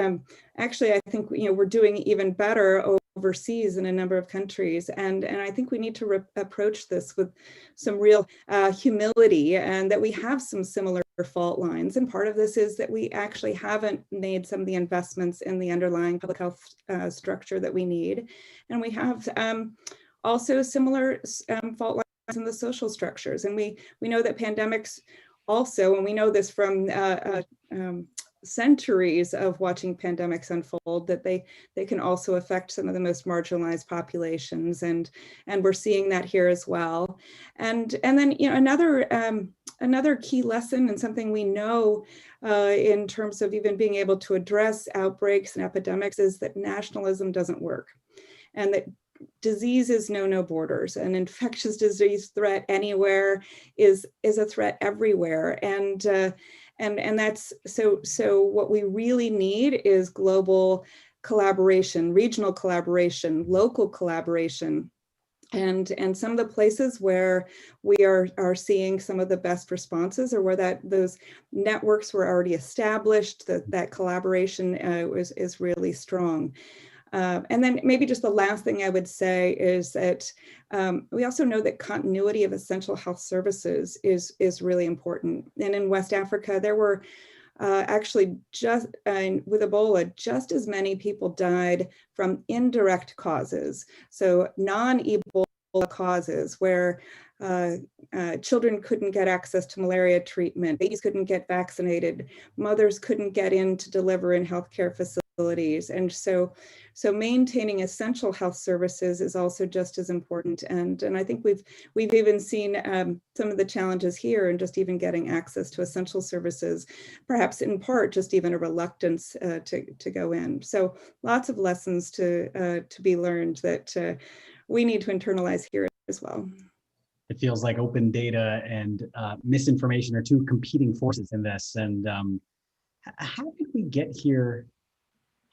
Actually, I think we're doing even better overseas in a number of countries, and I think we need to approach this with some real humility, and that we have some similar fault lines. And part of this is that we actually haven't made some of the investments in the underlying public health structure that we need, and we have also similar fault lines in the social structures. And we know that pandemics also, and we know this from centuries of watching pandemics unfold, that they can also affect some of the most marginalized populations, and we're seeing that here as well. And then another key lesson, and something we know in terms of even being able to address outbreaks and epidemics, is that nationalism doesn't work, and that diseases know no borders. An infectious disease threat anywhere is a threat everywhere. And that's so what we really need is global collaboration, regional collaboration, local collaboration. And some of the places where we are seeing some of the best responses are where those networks were already established, that collaboration is really strong. And then maybe just the last thing I would say is that we also know that continuity of essential health services is really important. And in West Africa, there were actually just with Ebola, just as many people died from indirect causes. So non-Ebola causes where children couldn't get access to malaria treatment, babies couldn't get vaccinated, mothers couldn't get in to deliver in healthcare facilities. And so maintaining essential health services is also just as important. And I think we've even seen some of the challenges here, and just even getting access to essential services, perhaps in part just even a reluctance to go in. So lots of lessons to be learned that we need to internalize here as well. It feels like open data and misinformation are two competing forces in this. And how did we get here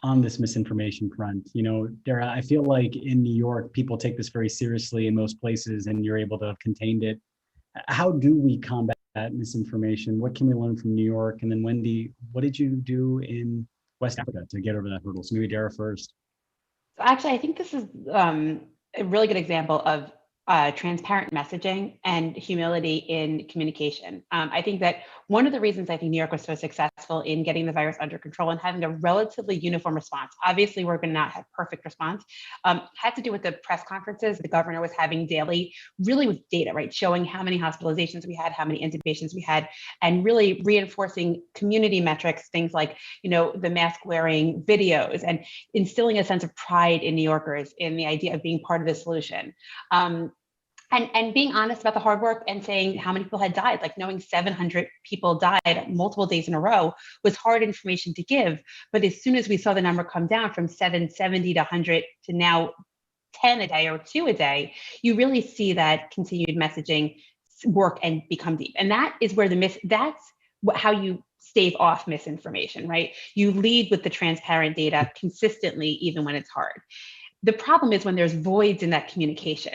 on this misinformation front? Dara, I feel like in New York, people take this very seriously in most places, and you're able to have contained it. How do we combat misinformation? What can we learn from New York? And then Wendy, what did you do in West Africa to get over that hurdle? So maybe Dara first. So actually, I think this is a really good example of transparent messaging and humility in communication. I think that one of the reasons I think New York was so successful in getting the virus under control and having a relatively uniform response, obviously we're going to not have perfect response, had to do with the press conferences the governor was having daily, really with data, right? Showing how many hospitalizations we had, how many intubations we had, and really reinforcing community metrics, things like, the mask wearing videos, and instilling a sense of pride in New Yorkers in the idea of being part of the solution. And being honest about the hard work and saying how many people had died, like knowing 700 people died multiple days in a row was hard information to give. But as soon as we saw the number come down from 770 to 100 to now 10 a day or 2 a day, you really see that continued messaging work and become deep. And that is where that's how you stave off misinformation, right? You lead with the transparent data consistently, even when it's hard. The problem is when there's voids in that communication,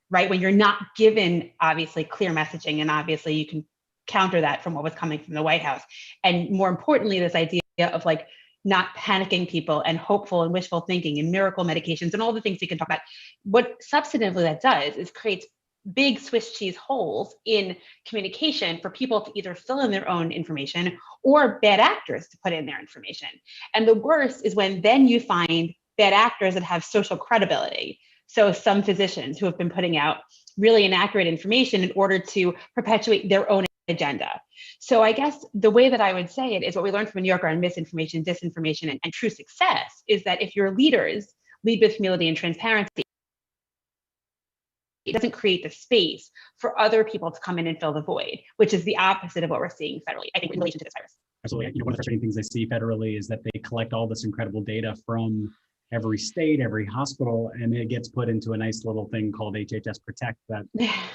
right? When you're not given, obviously, clear messaging, and obviously you can counter that from what was coming from the White House. And more importantly, this idea of like not panicking people and hopeful and wishful thinking and miracle medications and all the things we can talk about. What substantively that does is creates big Swiss cheese holes in communication for people to either fill in their own information or bad actors to put in their information. And the worst is when then you find bad actors that have social credibility. So some physicians who have been putting out really inaccurate information in order to perpetuate their own agenda. So I guess the way that I would say it is what we learned from New Yorker on misinformation, disinformation, and true success is that if your leaders lead with humility and transparency, it doesn't create the space for other people to come in and fill the void, which is the opposite of what we're seeing federally, I think, in relation to this virus. Absolutely. One of the frustrating things I see federally is that they collect all this incredible data from every state, every hospital, and it gets put into a nice little thing called HHS Protect that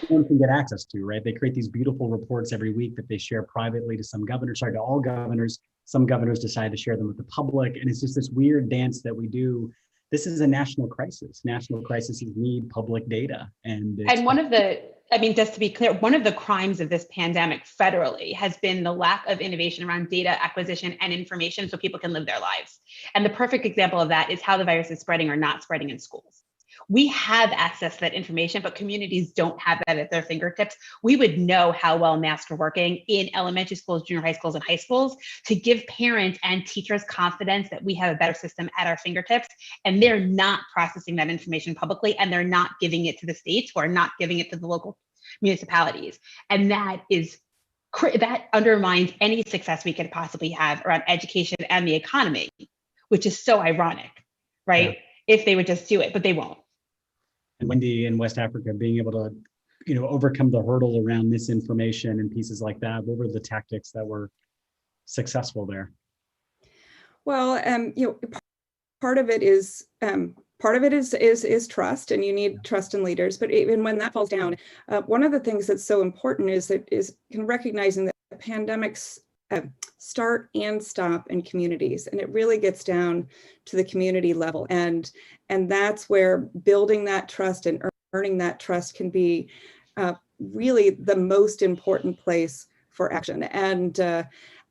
one can get access to, right? They create these beautiful reports every week that they share privately to to all governors. Some governors decide to share them with the public, and it's just this weird dance that we do. This is a national crisis. National crises need public data. And one of the, just to be clear, one of the crimes of this pandemic federally has been the lack of innovation around data acquisition and information so people can live their lives. And the perfect example of that is how the virus is spreading or not spreading in schools. We have access to that information, but communities don't have that at their fingertips. We would know how well masks are working in elementary schools, junior high schools, and high schools to give parents and teachers confidence that we have a better system at our fingertips. And they're not processing that information publicly, and they're not giving it to the states or not giving it to the local municipalities. And that undermines any success we could possibly have around education and the economy, which is so ironic, right? Yeah. If they would just do it, but they won't. And Wendy in West Africa being able to, overcome the hurdle around misinformation and pieces like that. What were the tactics that were successful there? Well, part of it is trust, and you need trust in leaders. But even when that falls down, one of the things that's so important is recognizing that pandemics start and stop in communities, and it really gets down to the community level, and that's where building that trust and earning that trust can be really the most important place for action. And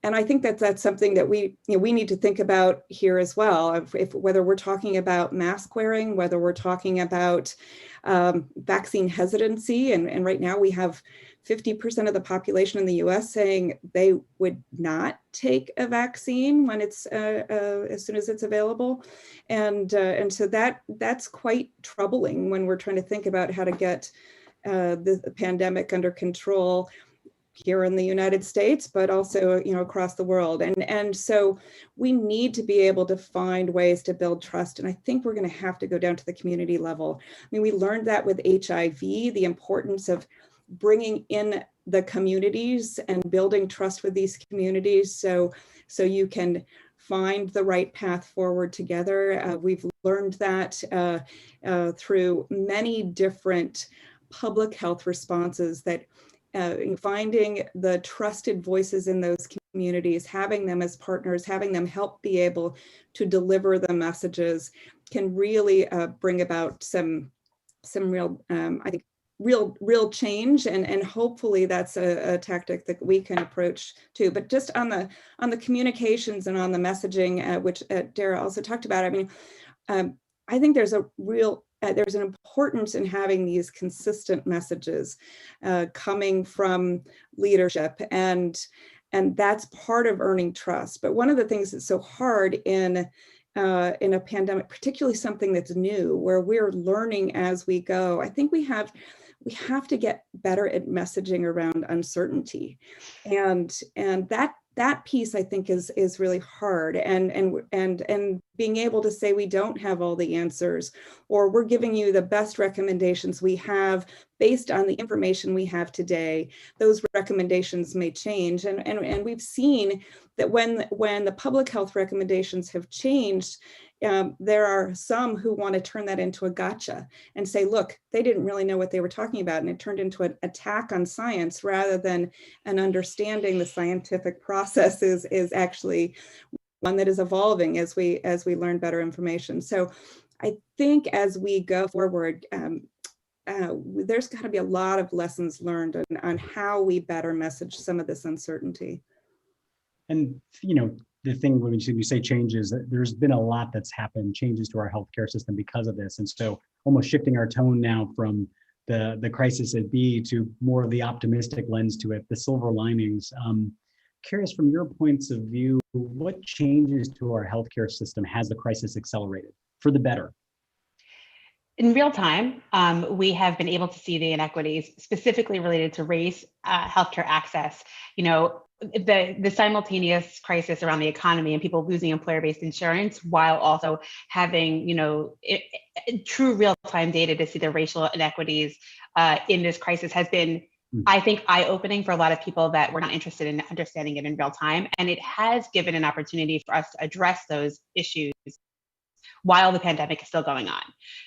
I think that's something that we need to think about here as well. Whether we're talking about mask wearing, whether we're talking about vaccine hesitancy, and right now we have 50% of the population in the U.S. saying they would not take a vaccine when it's as soon as it's available, and so that's quite troubling when we're trying to think about how to get the pandemic under control here in the United States, but also across the world, and so we need to be able to find ways to build trust, and I think we're going to have to go down to the community level. We learned that with HIV, the importance of bringing in the communities and building trust with these communities so you can find the right path forward together. We've learned that through many different public health responses, that finding the trusted voices in those communities, having them as partners, having them help be able to deliver the messages can really bring about some real, I think, real change, and hopefully that's a tactic that we can approach too. But just on the communications and on the messaging, which Dara also talked about, I think there's a real there's an importance in having these consistent messages coming from leadership, and that's part of earning trust. But one of the things that's so hard in a pandemic, particularly something that's new, where we're learning as we go, I think we have to get better at messaging around uncertainty, and that piece I think is really hard, and being able to say we don't have all the answers, or we're giving you the best recommendations we have based on the information we have today. Those recommendations may change, and we've seen that when the public health recommendations have changed, there are some who want to turn that into a gotcha and say, look, they didn't really know what they were talking about, and it turned into an attack on science rather than an understanding the scientific process is actually one that is evolving as we learn better information. So I think as we go forward, there's got to be a lot of lessons learned on how we better message some of this uncertainty. And, the thing when you say changes, there's been a lot that's happened, changes to our healthcare system because of this. And so almost shifting our tone now from the crisis at B to more of the optimistic lens to it, the silver linings. Curious from your points of view, what changes to our healthcare system has the crisis accelerated for the better? In real time, we have been able to see the inequities specifically related to race, healthcare access, the simultaneous crisis around the economy and people losing employer-based insurance, while also having, true real-time data to see the racial inequities in this crisis has been, I think, eye-opening for a lot of people that were not interested in understanding it in real time. And it has given an opportunity for us to address those issues while the pandemic is still going on.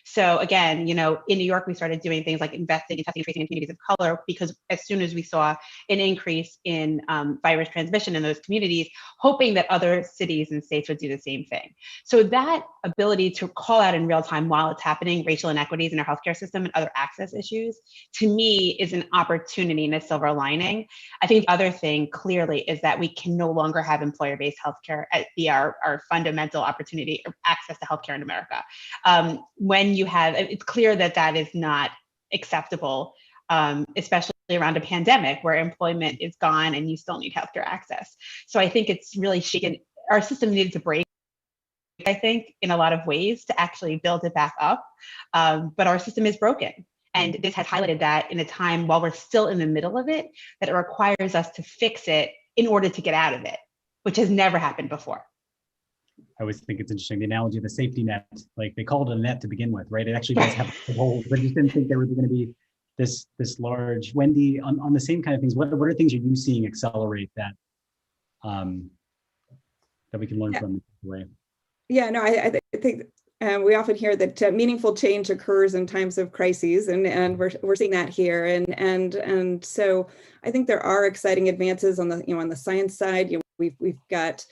So again, in New York, we started doing things like investing in testing and tracing in communities of color, because as soon as we saw an increase in virus transmission in those communities, hoping that other cities and states would do the same thing. So that ability to call out in real time while it's happening, racial inequities in our healthcare system and other access issues, to me is an opportunity and a silver lining. I think the other thing clearly is that we can no longer have employer-based healthcare be our fundamental opportunity or access to healthcare in America. When you have, it's clear that is not acceptable, especially around a pandemic where employment is gone and you still need healthcare access. So I think it's really shaken. Our system needed to break, I think, in a lot of ways to actually build it back up. But our system is broken. And this has highlighted that in a time while we're still in the middle of it, that it requires us to fix it in order to get out of it, which has never happened before. I always think it's interesting, the analogy of the safety net, like they called it a net to begin with, right? It actually does have a hole, but just didn't think there was going to be this large. Wendy, on the same kind of things, what are things are you seeing accelerate that that we can learn from the way? Yeah, no, I think we often hear that meaningful change occurs in times of crises, and we're seeing that here, and so I think there are exciting advances on the on the science side. We've got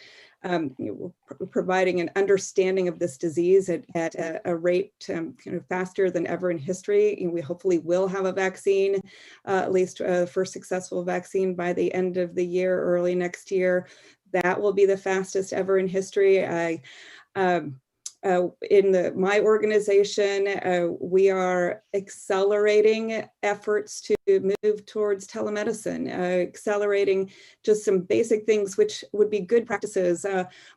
providing an understanding of this disease at a rate kind of faster than ever in history. We hopefully will have a vaccine, at least the first successful vaccine by the end of the year, early next year. That will be the fastest ever in history. In my organization, we are accelerating efforts to move towards telemedicine, accelerating just some basic things which would be good practices,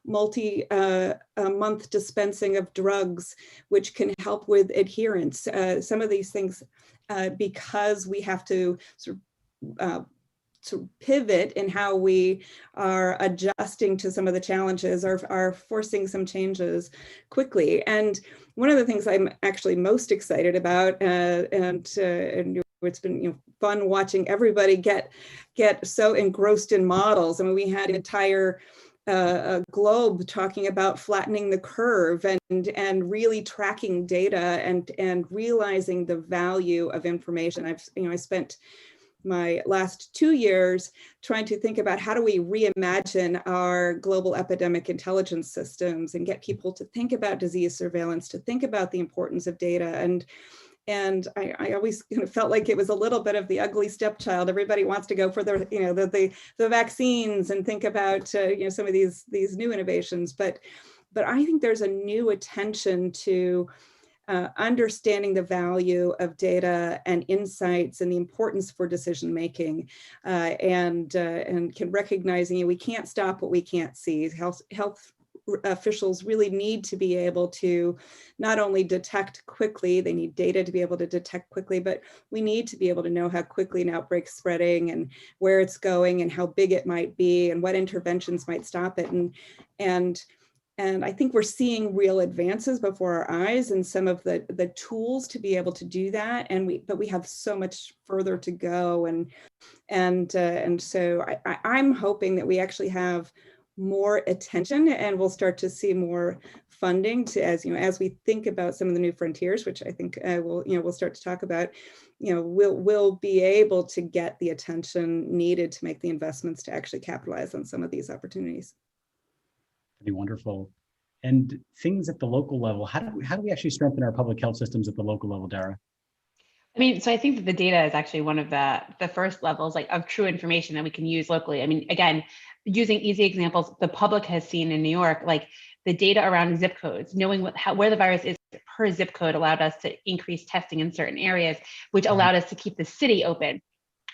multi-month dispensing of drugs, which can help with adherence. Some of these things, because we have to sort of pivot in how we are adjusting to some of the challenges, are forcing some changes quickly. And one of the things I'm actually most excited about, and it's been fun watching everybody get so engrossed in models. I mean, we had an entire globe talking about flattening the curve and really tracking data and realizing the value of information. I spent my last 2 years trying to think about how do we reimagine our global epidemic intelligence systems and get people to think about disease surveillance, to think about the importance of data. And I always kind of felt like it was a little bit of the ugly stepchild. Everybody wants to go for the vaccines and think about some of these new innovations, but I think there's a new attention to understanding the value of data and insights and the importance for decision making, and can recognizing we can't stop what we can't see. Health officials really need to be able to not only detect quickly, they need data to be able to detect quickly, but we need to be able to know how quickly an outbreak's spreading and where it's going and how big it might be and what interventions might stop it. And I think we're seeing real advances before our eyes and some of the tools to be able to do that. But we have so much further to go. And so I'm hoping that we actually have more attention and we'll start to see more funding to, as we think about some of the new frontiers, which I think we'll start to talk about, we'll be able to get the attention needed to make the investments to actually capitalize on some of these opportunities. That'd be wonderful. And things at the local level, how do we actually strengthen our public health systems at the local level, Dara? I mean, so I think that the data is actually one of the first levels of true information that we can use locally. I mean, again, using easy examples, the public has seen in New York, the data around zip codes, knowing where the virus is per zip code allowed us to increase testing in certain areas, which allowed us to keep the city open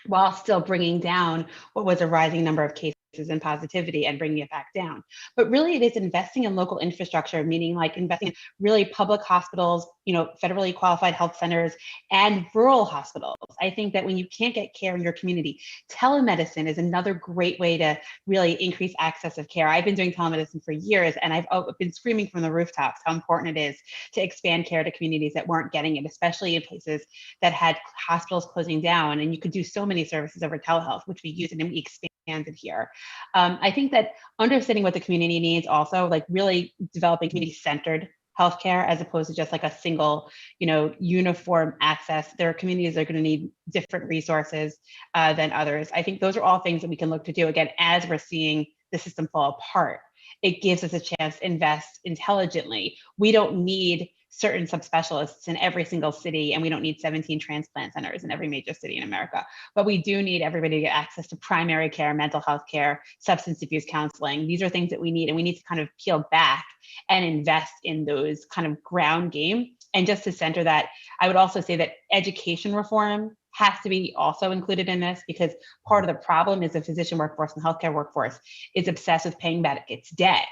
while still bringing down what was a rising number of cases and positivity and bringing it back down. But really it is investing in local infrastructure, meaning investing in really public hospitals, federally qualified health centers and rural hospitals. I think that when you can't get care in your community, telemedicine is another great way to really increase access of care. I've been doing telemedicine for years and I've been screaming from the rooftops how important it is to expand care to communities that weren't getting it, especially in places that had hospitals closing down. And you could do so many services over telehealth, which we use and we expanded here. I think that understanding what the community needs also, really developing community-centered healthcare as opposed to just a single, uniform access. There are communities that are going to need different resources than others. I think those are all things that we can look to do, again, as we're seeing the system fall apart. It gives us a chance to invest intelligently. We don't need certain subspecialists in every single city, and we don't need 17 transplant centers in every major city in America. But we do need everybody to get access to primary care, mental health care, substance abuse counseling. These are things that we need, and we need to kind of peel back and invest in those kind of ground game. And just to center that, I would also say that education reform has to be also included in this, because part of the problem is the physician workforce and healthcare workforce is obsessed with paying back its debt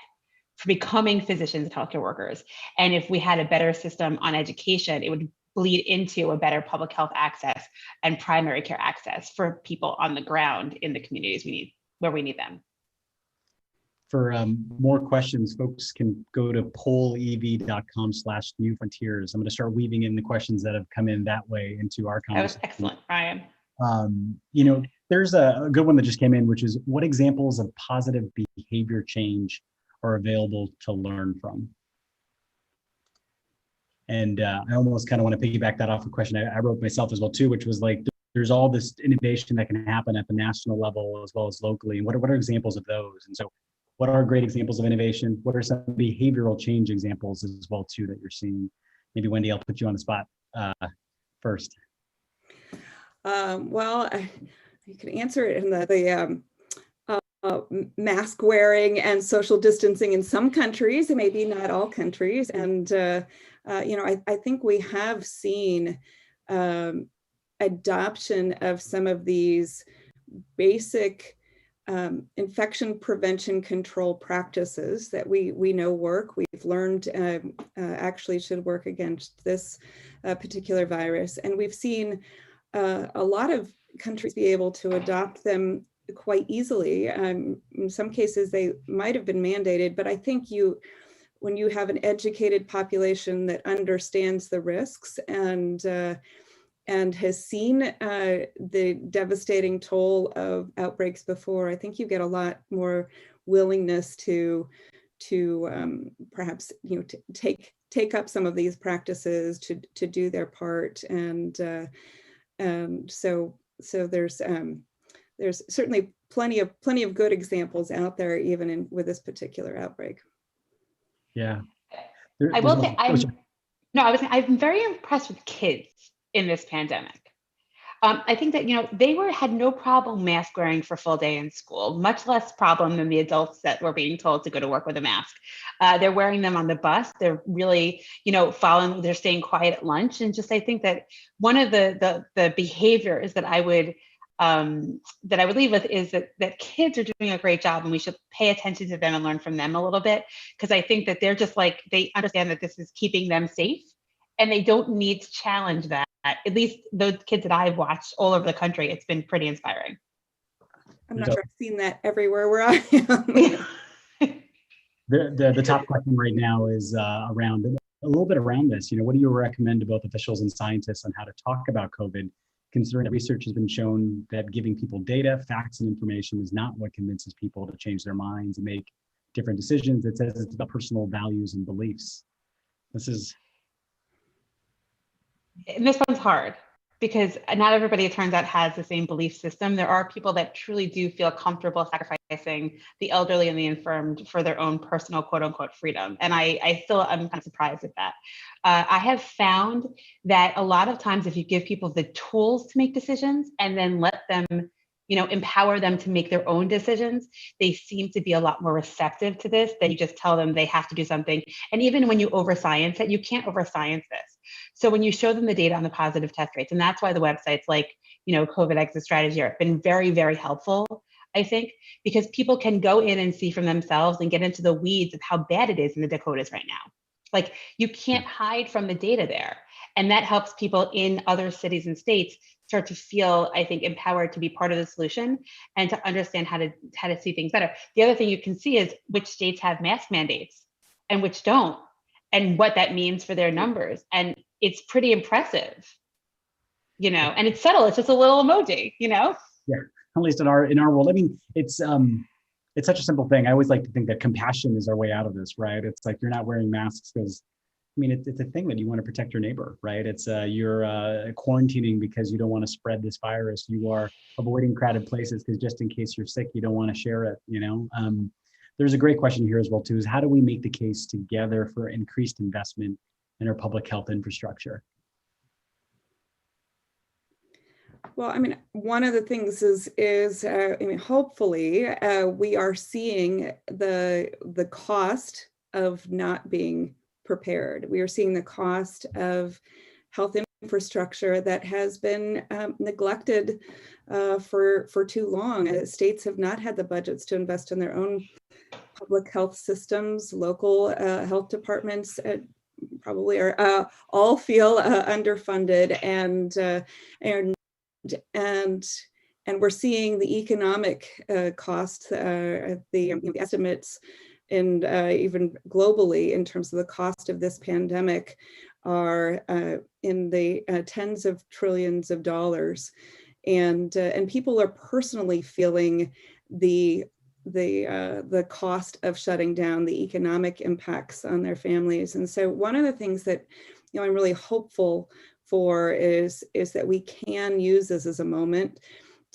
for becoming physicians and healthcare workers. And if we had a better system on education, it would bleed into a better public health access and primary care access for people on the ground in the communities where we need them. For more questions, folks can go to pollev.com/newfrontiers. I'm going to start weaving in the questions that have come in that way into our conversation. That was excellent, Ryan. There's a good one that just came in, which is what examples of positive behavior change are available to learn from? And I almost kind of want to piggyback that off a question I wrote myself as well too, which was there's all this innovation that can happen at the national level as well as locally. And what are examples of those? And so what are great examples of innovation? What are some behavioral change examples as well too that you're seeing? Maybe Wendy, I'll put you on the spot first. Well, you can answer it in the mask wearing and social distancing in some countries, and maybe not all countries. And, I think we have seen adoption of some of these basic infection prevention control practices that we know work. We've learned actually should work against this particular virus. And we've seen a lot of countries be able to adopt them quite easily. In some cases, they might have been mandated, but I think when you have an educated population that understands the risks and has seen the devastating toll of outbreaks before, I think you get a lot more willingness to perhaps take up some of these practices to do their part, and so there's certainly plenty of good examples out there, even with this particular outbreak. Yeah, I will say I'm very impressed with kids in this pandemic. I think that, they had no problem mask wearing for full day in school, much less problem than the adults that were being told to go to work with a mask. They're wearing them on the bus. They're really, following, they're staying quiet at lunch. And just, I think that one of the behaviors that I would leave with is that kids are doing a great job, and we should pay attention to them and learn from them a little bit. Because I think that they're just like, they understand that this is keeping them safe, and they don't need to challenge that. At least those kids that I've watched all over the country, it's been pretty inspiring. I'm not sure I've seen that everywhere where I am. The top question right now is around a little bit around this. What do you recommend to both officials and scientists on how to talk about COVID, considering that research has been shown that giving people data, facts, and information is not what convinces people to change their minds and make different decisions? It says it's about personal values and beliefs. And this one's hard because not everybody, it turns out, has the same belief system. There are people that truly do feel comfortable sacrificing the elderly and the infirmed for their own personal quote unquote freedom. And I'm kind of surprised at that. I have found that a lot of times if you give people the tools to make decisions and then let them, empower them to make their own decisions, they seem to be a lot more receptive to this than you just tell them they have to do something. And even when you over-science it, you can't over-science this. So when you show them the data on the positive test rates, and that's why the websites like, COVID exit strategy have been very, very helpful, I think, because people can go in and see from themselves and get into the weeds of how bad it is in the Dakotas right now. Like, you can't hide from the data there. And that helps people in other cities and states start to feel, I think, empowered to be part of the solution and to understand how to see things better. The other thing you can see is which states have mask mandates and which don't, and what that means for their numbers. And it's pretty impressive, and it's subtle. It's just a little emoji, Yeah, at least in our world. I mean, it's such a simple thing. I always like to think that compassion is our way out of this, right? It's like you're not wearing masks because, it's a thing that you want to protect your neighbor, right? It's you're quarantining because you don't want to spread this virus. You are avoiding crowded places because just in case you're sick, you don't want to share it, There's a great question here as well, too, is how do we make the case together for increased investment in our public health infrastructure? Well, one of the things is hopefully we are seeing the cost of not being prepared. We are seeing the cost of health infrastructure that has been neglected for too long. States have not had the budgets to invest in their own public health systems. Local health departments probably are all feel underfunded, and we're seeing the economic costs, the estimates, and even globally in terms of the cost of this pandemic are in the tens of trillions of dollars, and people are personally feeling the cost of shutting down, the economic impacts on their families. And so one of the things that I'm really hopeful for is that we can use this as a moment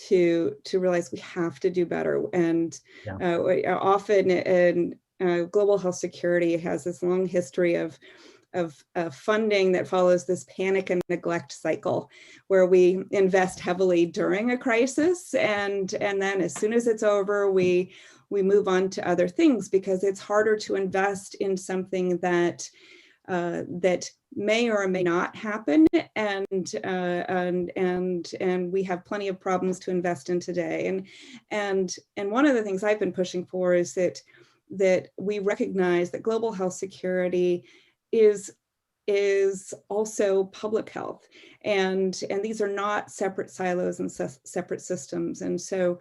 to realize we have to do better. And often global health security has this long history of funding that follows this panic and neglect cycle, where we invest heavily during a crisis, and then as soon as it's over, we move on to other things, because it's harder to invest in something that may or may not happen, and we have plenty of problems to invest in today. And one of the things I've been pushing for is that we recognize that global health security is also public health, and these are not separate silos and separate systems. And so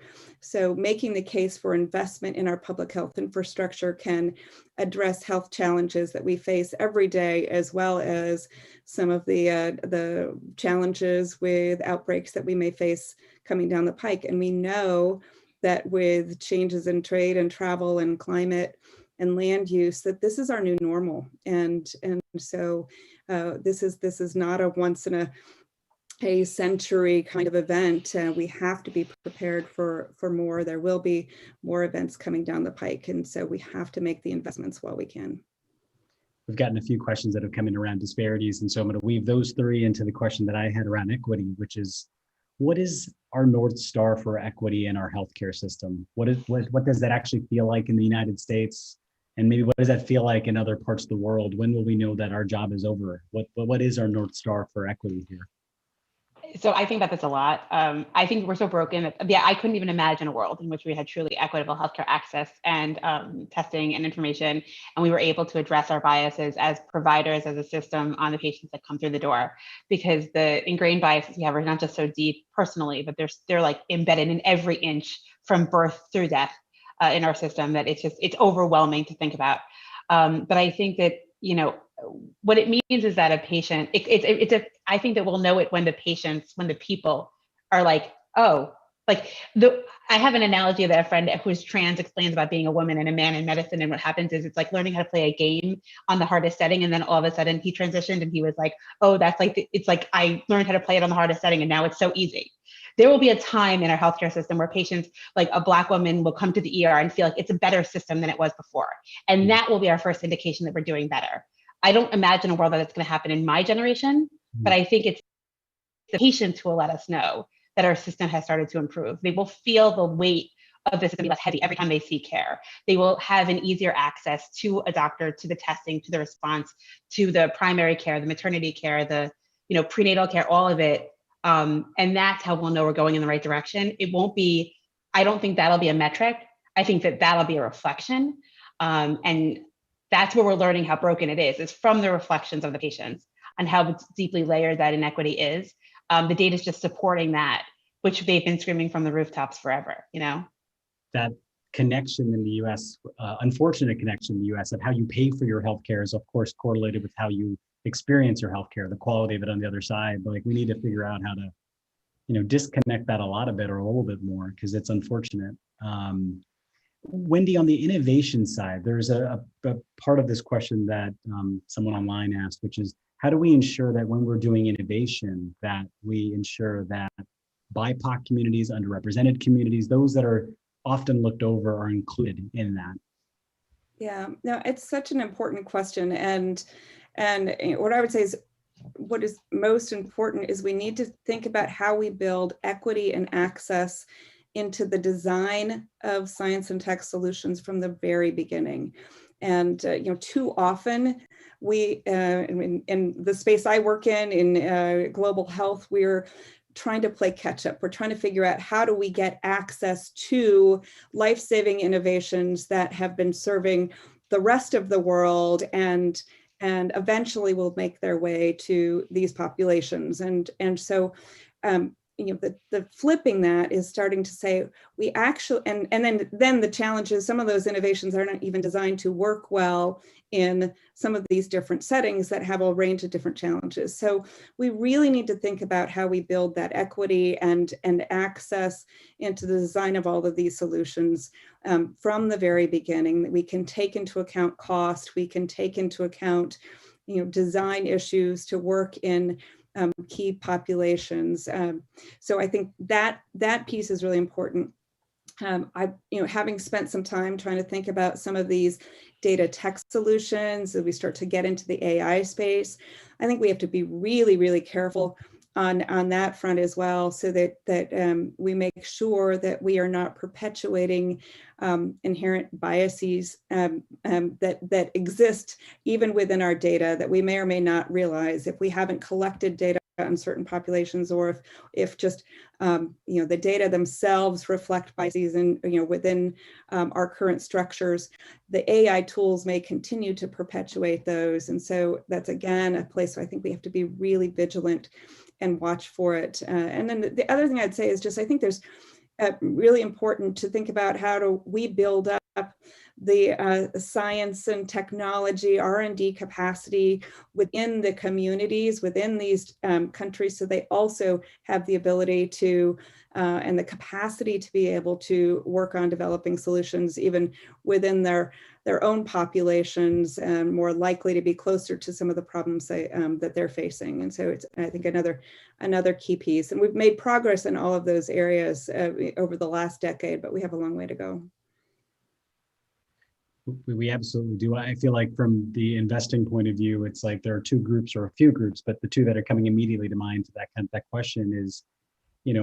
making the case for investment in our public health infrastructure can address health challenges that we face every day, as well as some of the challenges with outbreaks that we may face coming down the pike. And we know that with changes in trade and travel and climate and land use, that this is our new normal. And so this is not a once in a century kind of event. We have to be prepared for more. There will be more events coming down the pike. And so we have to make the investments while we can. We've gotten a few questions that have come in around disparities. And so I'm going to weave those three into the question that I had around equity, which is, what is our North Star for equity in our healthcare system? What does that actually feel like in the United States? And maybe what does that feel like in other parts of the world? When will we know that our job is over? What is our North Star for equity here? So I think about this a lot. I think we're so broken that, yeah, I couldn't even imagine a world in which we had truly equitable healthcare access and testing and information, and we were able to address our biases as providers, as a system on the patients that come through the door. Because the ingrained biases we have are not just so deep personally, but they're like embedded in every inch from birth through death in our system, that it's overwhelming to think about. But I think that, you know, what it means is that a patient, I think that we'll know it when the people are like, oh, like I have an analogy that a friend who's trans explains about being a woman and a man in medicine. And what happens is it's like learning how to play a game on the hardest setting. And then all of a sudden he transitioned and he was like, oh, that's like, it's like I learned how to play it on the hardest setting and now it's so easy. There will be a time in our healthcare system where patients, like a Black woman, will come to the ER and feel like it's a better system than it was before. And that will be our first indication that we're doing better. I don't imagine a world that it's going to happen in my generation, but I think it's the patients who will let us know that our system has started to improve. They will feel the weight of this is going to be less heavy every time they seek care. They will have an easier access to a doctor, to the testing, to the response, to the primary care, the maternity care, the prenatal care, all of it. And that's how we'll know we're going in the right direction. It won't be, I don't think that'll be a metric. I think that that'll be a reflection. And that's where we're learning how broken it is from the reflections of the patients and how deeply layered that inequity is. The data is just supporting that, which they've been screaming from the rooftops forever, That connection in the US, unfortunate connection in the US of how you pay for your healthcare is of course correlated with how you experience your healthcare, the quality of it on the other side. But like we need to figure out how to, disconnect that a little bit more, because it's unfortunate. Wendy, on the innovation side, there's a part of this question that someone online asked, which is how do we ensure that when we're doing innovation, that we ensure that BIPOC communities, underrepresented communities, those that are often looked over are included in that? Yeah, no, it's such an important question. And what I would say is what is most important is we need to think about how we build equity and access into the design of science and tech solutions from the very beginning. And too often we, in the space I work in global health, we're trying to play catch up. We're trying to figure out how do we get access to life-saving innovations that have been serving the rest of the world and eventually will make their way to these populations. And so the flipping that is starting to say we actually, and then the challenge is some of those innovations are not even designed to work well in some of these different settings that have a range of different challenges. So we really need to think about how we build that equity and access into the design of all of these solutions from the very beginning, that we can take into account cost, we can take into account design issues to work in key populations. So I think that piece is really important. Having spent some time trying to think about some of these data tech solutions, as we start to get into the AI space, I think we have to be really, really careful on that front as well, so that we make sure that we are not perpetuating inherent biases that exist even within our data that we may or may not realize if we haven't collected data on certain populations, or if just the data themselves reflect biases and within our current structures, the AI tools may continue to perpetuate those. And so that's again a place where I think we have to be really vigilant and watch for it. And then the other thing I'd say is just I think there's really important to think about how do we build up the science and technology R&D capacity within the communities, within these countries, so they also have the ability to and the capacity to be able to work on developing solutions even within their own populations, and more likely to be closer to some of the problems that they're facing. And so it's, I think, another key piece. And we've made progress in all of those areas over the last decade, but we have a long way to go. We absolutely do. I feel like from the investing point of view, it's like there are two groups or a few groups, but the two that are coming immediately to mind to that question is,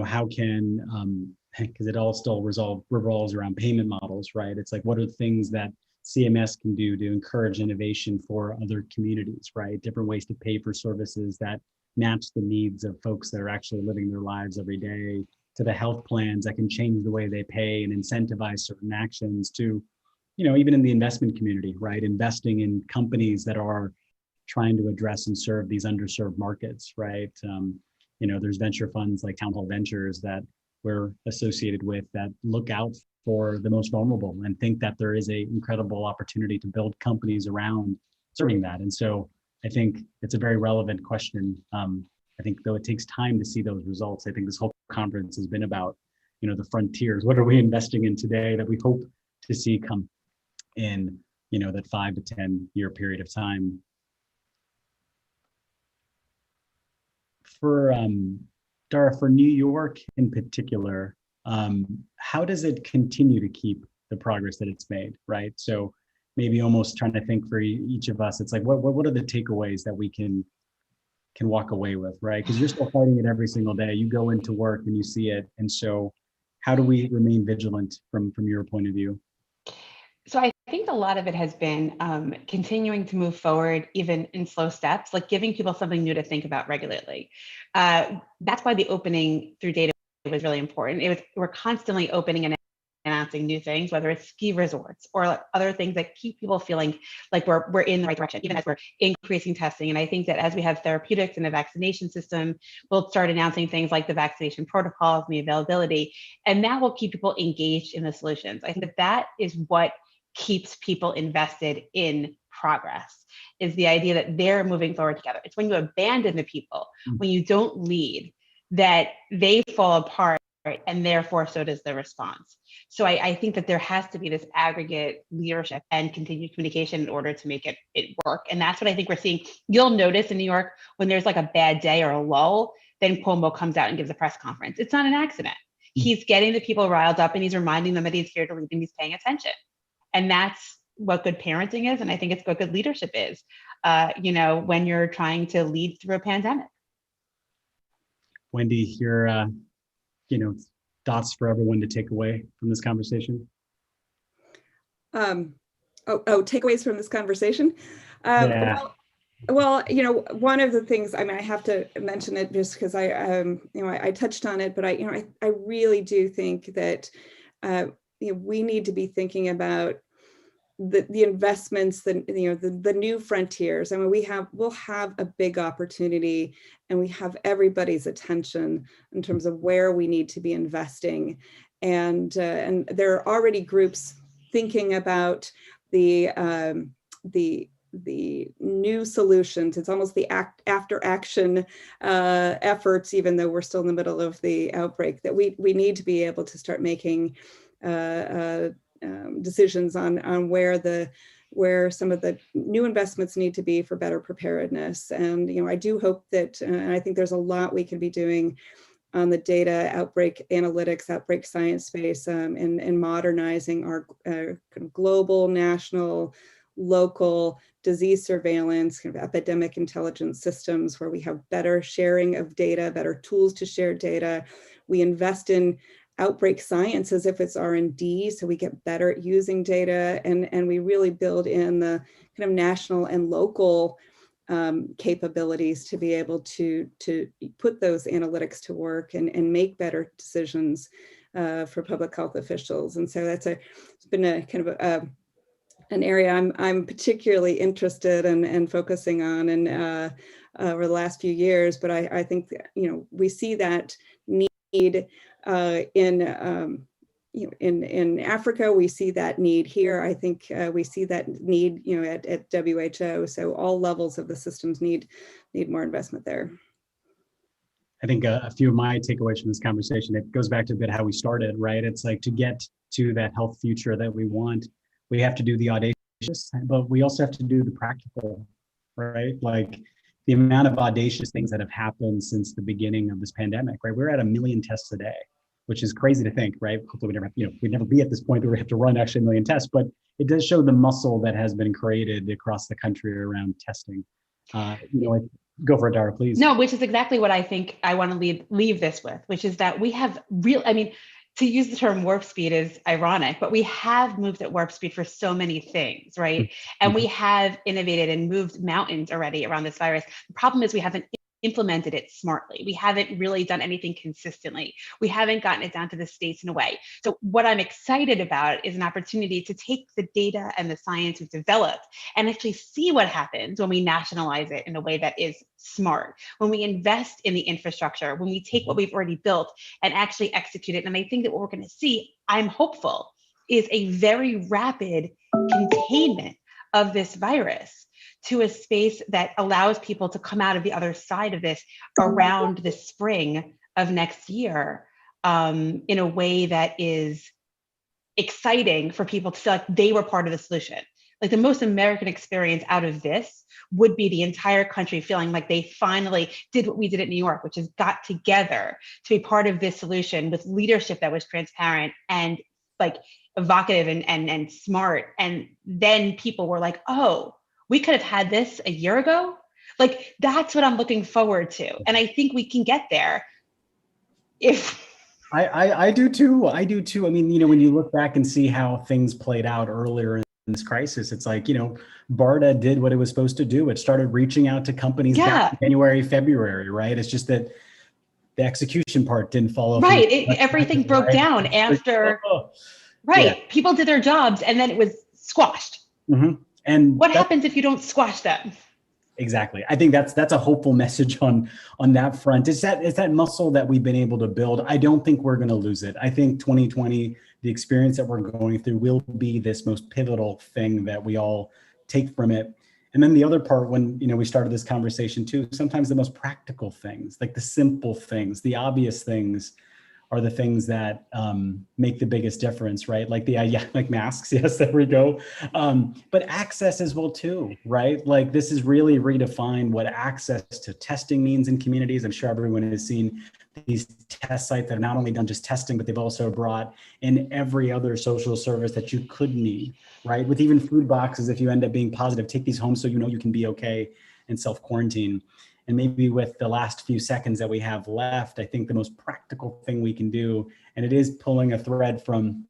how can, because it all still revolves around payment models, right? It's like, what are the things that CMS can do to encourage innovation for other communities, right? Different ways to pay for services that match the needs of folks that are actually living their lives every day, to the health plans that can change the way they pay and incentivize certain actions, to, even in the investment community, right? Investing in companies that are trying to address and serve these underserved markets, right? There's venture funds like Town Hall Ventures that we're associated with that look out for the most vulnerable and think that there is a incredible opportunity to build companies around serving that. And so I think it's a very relevant question. I think though it takes time to see those results, I think this whole conference has been about, the frontiers. What are we investing in today that we hope to see come in, that 5 to 10 year period of time? For Dara, for New York in particular, how does it continue to keep the progress that it's made, right? So maybe almost trying to think for each of us, it's like, what are the takeaways that we can walk away with, right? Because you're still fighting it every single day. You go into work and you see it. And so how do we remain vigilant from your point of view? So I think a lot of it has been continuing to move forward, even in slow steps, like giving people something new to think about regularly. That's why the opening through data was really important. We're constantly opening and announcing new things, whether it's ski resorts or other things that keep people feeling like we're in the right direction, even as we're increasing testing. And I think that as we have therapeutics and a vaccination system, we'll start announcing things like the vaccination protocols and the availability, and that will keep people engaged in the solutions. I think that is what keeps people invested in progress, is the idea that they're moving forward together. It's when you abandon the people, when you don't lead, that they fall apart, and therefore so does the response. So I think that there has to be this aggregate leadership and continued communication in order to make it work. And that's what I think we're seeing. You'll notice in New York, when there's like a bad day or a lull, then Cuomo comes out and gives a press conference. It's not an accident. He's getting the people riled up and he's reminding them that he's here to lead and he's paying attention. And that's what good parenting is. And I think it's what good leadership is, when you're trying to lead through a pandemic. Wendy, your, thoughts for everyone to take away from this conversation? Takeaways from this conversation? Yeah. Well, one of the things, I have to mention it just because I touched on it, but I really do think that we need to be thinking about the investments, the new frontiers. We'll have a big opportunity, and we have everybody's attention in terms of where we need to be investing. And there are already groups thinking about the new solutions. It's almost the after action efforts, even though we're still in the middle of the outbreak, that we need to be able to start making decisions on where some of the new investments need to be for better preparedness. And I do hope that, and I think there's a lot we can be doing on the data, outbreak analytics, outbreak science space, in modernizing our global, national, local disease surveillance, kind of epidemic intelligence systems, where we have better sharing of data, better tools to share data. We invest in outbreak science as if it's R&D, so we get better at using data, and we really build in the kind of national and local capabilities to be able to put those analytics to work and make better decisions for public health officials. And so it's been a kind of an area I'm particularly interested in and focusing on, and over the last few years. But I think we see that need in Africa. We see that need here. I think we see that need at WHO. So all levels of the systems need more investment there. I think a few of my takeaways from this conversation, it goes back to a bit how we started, right? It's like, to get to that health future that we want, we have to do the audacious, but we also have to do the practical, right? Like the amount of audacious things that have happened since the beginning of this pandemic, right? We're at 1 million tests a day, which is crazy to think, right? Hopefully we'd never be at this point where we have to run actually 1 million tests, but it does show the muscle that has been created across the country around testing. Go for it, Dara, please. No, which is exactly what I think I want to leave this with, which is that we have to use the term warp speed is ironic, but we have moved at warp speed for so many things, right? And we have innovated and moved mountains already around this virus. The problem is we haven't implemented it smartly. We haven't really done anything consistently. We haven't gotten it down to the states in a way. So what I'm excited about is an opportunity to take the data and the science we've developed and actually see what happens when we nationalize it in a way that is smart, when we invest in the infrastructure, when we take what we've already built and actually execute it. And I think that what we're going to see, I'm hopeful, is a very rapid containment of this virus to a space that allows people to come out of the other side of this around the spring of next year in a way that is exciting for people to feel like they were part of the solution. Like the most American experience out of this would be the entire country feeling like they finally did what we did at New York, which is got together to be part of this solution with leadership that was transparent and like evocative and smart. And then people were like, oh, we could have had this a year ago. Like, that's what I'm looking forward to. And I think we can get there if... I do too. I do too. I mean, when you look back and see how things played out earlier in this crisis, it's like, BARDA did what it was supposed to do. It started reaching out to companies back in January, February, right? It's just that the execution part didn't follow. Right. Everything broke down after. Right. People did their jobs and then it was squashed. Mm-hmm. And what happens if you don't squash them? Exactly. I think that's a hopeful message on that front. It's that muscle that we've been able to build. I don't think we're going to lose it. I think 2020, the experience that we're going through will be this most pivotal thing that we all take from it. And then the other part, when we started this conversation too, sometimes the most practical things, like the simple things, the obvious things, are the things that make the biggest difference, right? Like like masks, yes, there we go. But access as well too, right? Like this is really redefined what access to testing means in communities. I'm sure everyone has seen these test sites that have not only done just testing, but they've also brought in every other social service that you could need, right? With even food boxes, if you end up being positive, take these home so you can be okay and self-quarantine. And maybe with the last few seconds that we have left, I think the most practical thing we can do, and it is pulling a thread from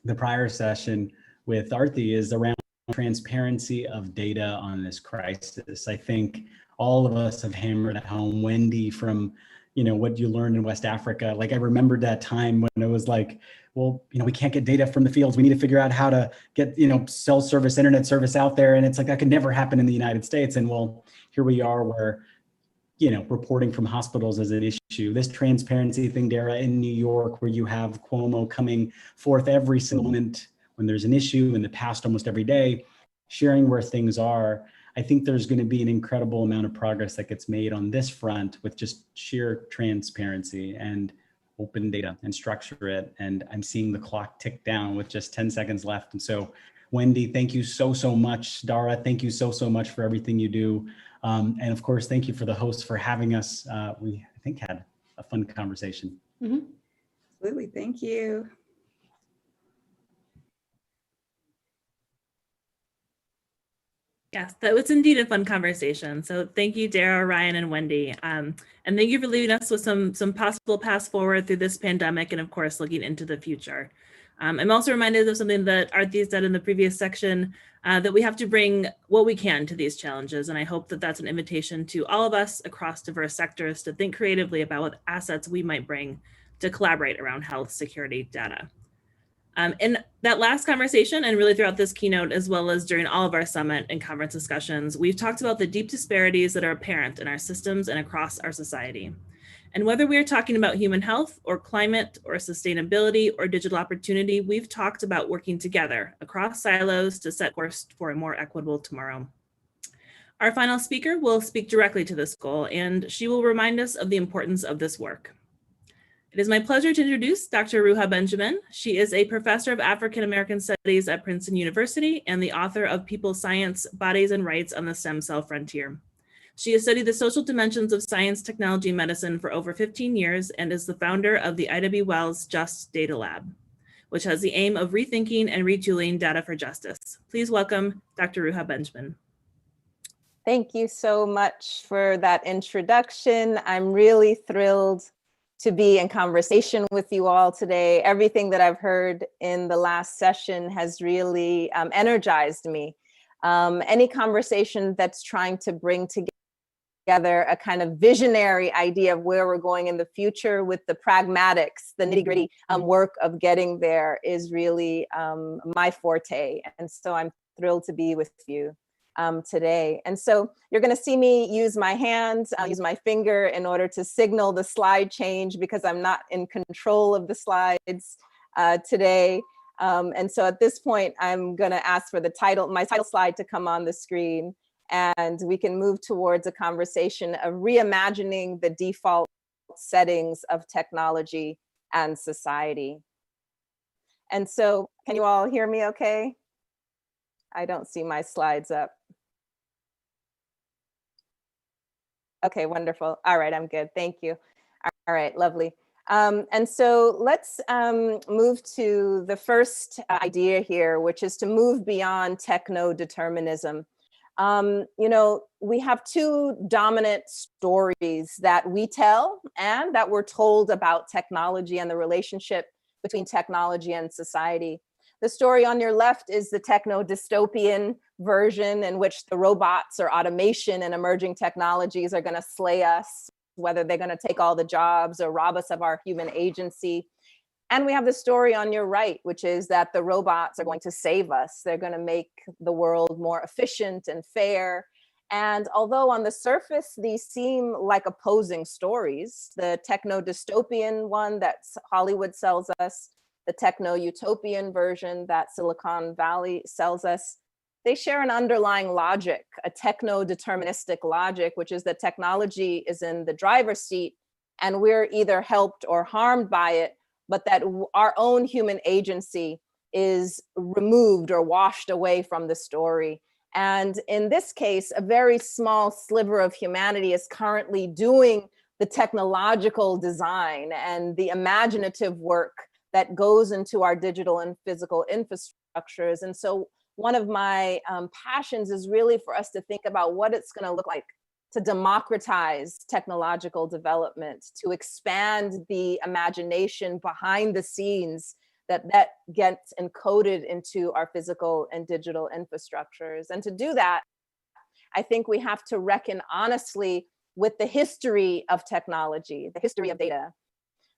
the prior session with Arthi, is around transparency of data on this crisis. I think all of us have hammered at home, Wendy, from what you learned in West Africa. Like I remembered that time when it was like, well, we can't get data from the fields. We need to figure out how to get, cell service, internet service out there. And it's like, that could never happen in the United States. And well, here we are where reporting from hospitals is an issue. This transparency thing, Dara, in New York, where you have Cuomo coming forth every single moment when there's an issue, in the past almost every day, sharing where things are. I think there's going to be an incredible amount of progress that gets made on this front with just sheer transparency and open data and structure it. And I'm seeing the clock tick down with just 10 seconds left. And so, Wendy, thank you so much. Dara, thank you so much for everything you do. And of course, thank you for the hosts for having us. We, I think, had a fun conversation. Mm-hmm. Absolutely. Thank you. Yes, that was indeed a fun conversation. So thank you, Dara, Ryan, and Wendy. And thank you for leaving us with some possible paths forward through this pandemic and, of course, looking into the future. I'm also reminded of something that Arthi said in the previous section, that we have to bring what we can to these challenges. And I hope that that's an invitation to all of us across diverse sectors to think creatively about what assets we might bring to collaborate around health security data. In that last conversation, and really throughout this keynote, as well as during all of our summit and conference discussions, we've talked about the deep disparities that are apparent in our systems and across our society. And whether we are talking about human health or climate or sustainability or digital opportunity, we've talked about working together across silos to set course for a more equitable tomorrow. Our final speaker will speak directly to this goal, and she will remind us of the importance of this work. It is my pleasure to introduce Dr. Ruha Benjamin. She is a professor of African American Studies at Princeton University and the author of People Science, Bodies and Rights on the Stem Cell Frontier. She has studied the social dimensions of science, technology, and medicine for over 15 years and is the founder of the I.W. Wells Just Data Lab, which has the aim of rethinking and retooling data for justice. Please welcome Dr. Ruha Benjamin. Thank you so much for that introduction. I'm really thrilled to be in conversation with you all today. Everything that I've heard in the last session has really energized me. Any conversation that's trying to bring together a kind of visionary idea of where we're going in the future with the pragmatics, the nitty-gritty work of getting there is really my forte. And so I'm thrilled to be with you today. And so you're going to see me use my hands, use my finger in order to signal the slide change because I'm not in control of the slides today. And so at this point, I'm going to ask for my title slide to come on the screen, and we can move towards a conversation of reimagining the default settings of technology and society. And so can you all hear me okay? I don't see my slides up. Okay, wonderful. All right, I'm good. Thank you. All right, lovely. And so let's move to the first idea here, which is to move beyond techno-determinism. You know, we have two dominant stories that we tell and that we're told about technology and the relationship between technology and society. The story on your left is the techno-dystopian version in which the robots or automation and emerging technologies are going to slay us, whether they're going to take all the jobs or rob us of our human agency. And we have the story on your right, which is that the robots are going to save us. They're going to make the world more efficient and fair. And although on the surface, these seem like opposing stories, the techno-dystopian one that Hollywood sells us, the techno-utopian version that Silicon Valley sells us, they share an underlying logic, a techno-deterministic logic, which is that technology is in the driver's seat and we're either helped or harmed by it, but that our own human agency is removed or washed away from the story. And in this case, a very small sliver of humanity is currently doing the technological design and the imaginative work that goes into our digital and physical infrastructures. And so one of my passions is really for us to think about what it's going to look like to democratize technological development, to expand the imagination behind the scenes that gets encoded into our physical and digital infrastructures. And to do that, I think we have to reckon honestly with the history of technology, the history of data,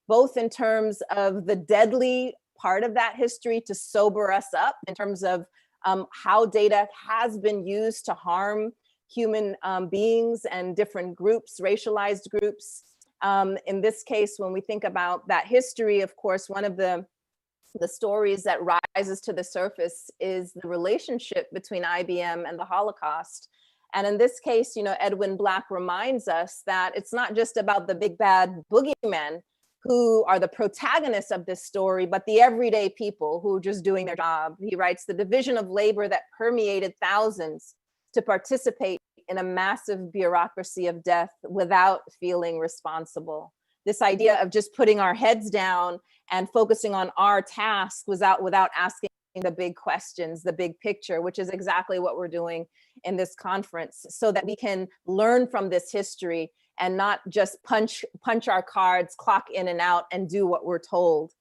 both in terms of the deadly part of that history to sober us up in terms of how data has been used to harm human beings and different groups, racialized groups. In this case, when we think about that history, of course, one of the stories that rises to the surface is the relationship between IBM and the Holocaust. And in this case, you know, Edwin Black reminds us that it's not just about the big bad boogeymen who are the protagonists of this story, but the everyday people who are just doing their job. He writes, the division of labor that permeated thousands to participate in a massive bureaucracy of death without feeling responsible. This idea of just putting our heads down and focusing on our task without asking the big questions, the big picture, which is exactly what we're doing in this conference, so that we can learn from this history and not just punch our cards, clock in and out, and do what we're told.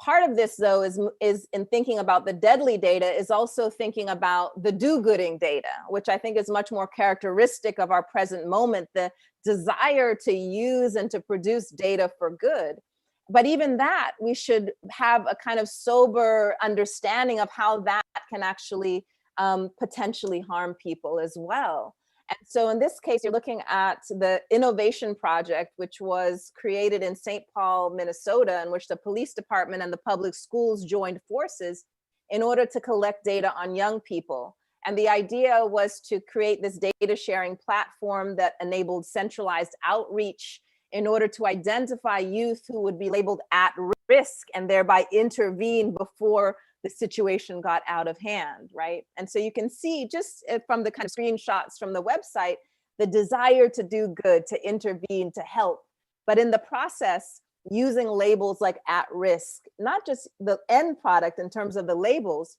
Part of this, though, is in thinking about the deadly data, is also thinking about the do-gooding data, which I think is much more characteristic of our present moment, the desire to use and to produce data for good. But even that, we should have a kind of sober understanding of how that can actually potentially harm people as well. And so in this case, you're looking at the Innovation Project, which was created in St. Paul, Minnesota, in which the police department and the public schools joined forces in order to collect data on young people. And the idea was to create this data sharing platform that enabled centralized outreach in order to identify youth who would be labeled at risk and thereby intervene before the situation got out of hand, right? And so you can see just from the kind of screenshots from the website, the desire to do good, to intervene, to help. But in the process, using labels like at risk, not just the end product in terms of the labels,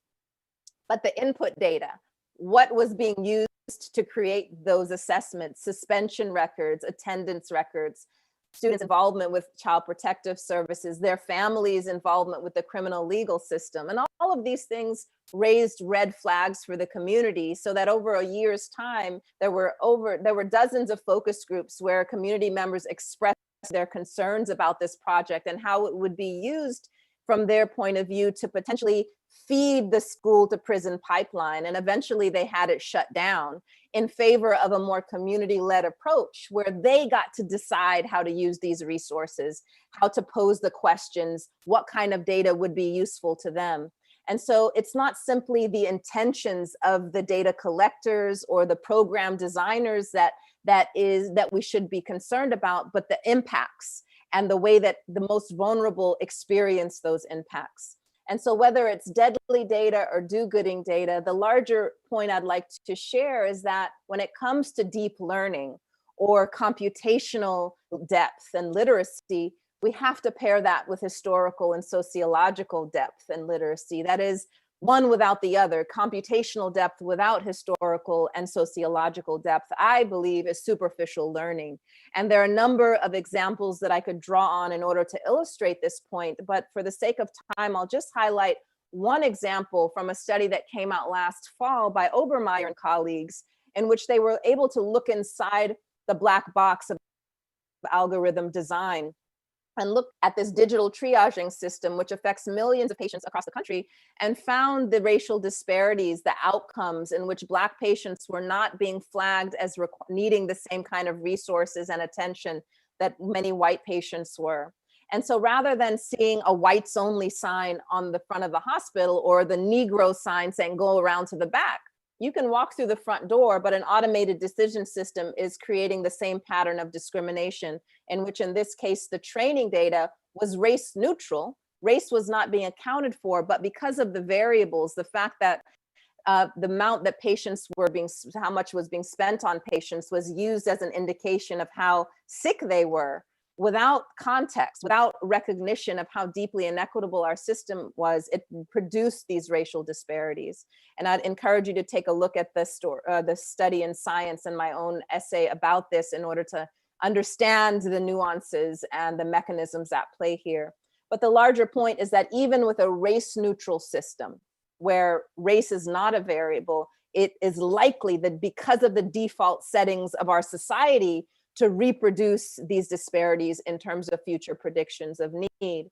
but the input data. What was being used to create those assessments, suspension records, attendance records, students' involvement with child protective services, their families' involvement with the criminal legal system. And all of these things raised red flags for the community, so that over a year's time, there were dozens of focus groups where community members expressed their concerns about this project and how it would be used from their point of view to potentially feed the school to prison pipeline. And eventually they had it shut down in favor of a more community-led approach where they got to decide how to use these resources, how to pose the questions, what kind of data would be useful to them. And so it's not simply the intentions of the data collectors or the program designers that we should be concerned about, but the impacts and the way that the most vulnerable experience those impacts. And so whether it's deadly data or do-gooding data, the larger point I'd like to share is that when it comes to deep learning or computational depth and literacy, we have to pair that with historical and sociological depth and literacy. That is, one without the other. Computational depth without historical and sociological depth, I believe, is superficial learning. And there are a number of examples that I could draw on in order to illustrate this point, but for the sake of time, I'll just highlight one example from a study that came out last fall by Obermeyer and colleagues, in which they were able to look inside the black box of algorithm design and look at this digital triaging system, which affects millions of patients across the country, and found the racial disparities, the outcomes in which Black patients were not being flagged as needing the same kind of resources and attention that many white patients were. And so rather than seeing a whites only sign on the front of the hospital or the Negro sign saying go around to the back, you can walk through the front door, but an automated decision system is creating the same pattern of discrimination, in which in this case, the training data was race neutral. Race was not being accounted for, but because of the variables, the fact that the amount that patients were how much was being spent on patients was used as an indication of how sick they were, without context, without recognition of how deeply inequitable our system was, it produced these racial disparities. And I'd encourage you to take a look at the study in Science and my own essay about this in order to understand the nuances and the mechanisms at play here. But the larger point is that even with a race neutral system, where race is not a variable, it is likely that because of the default settings of our society, to reproduce these disparities in terms of future predictions of need.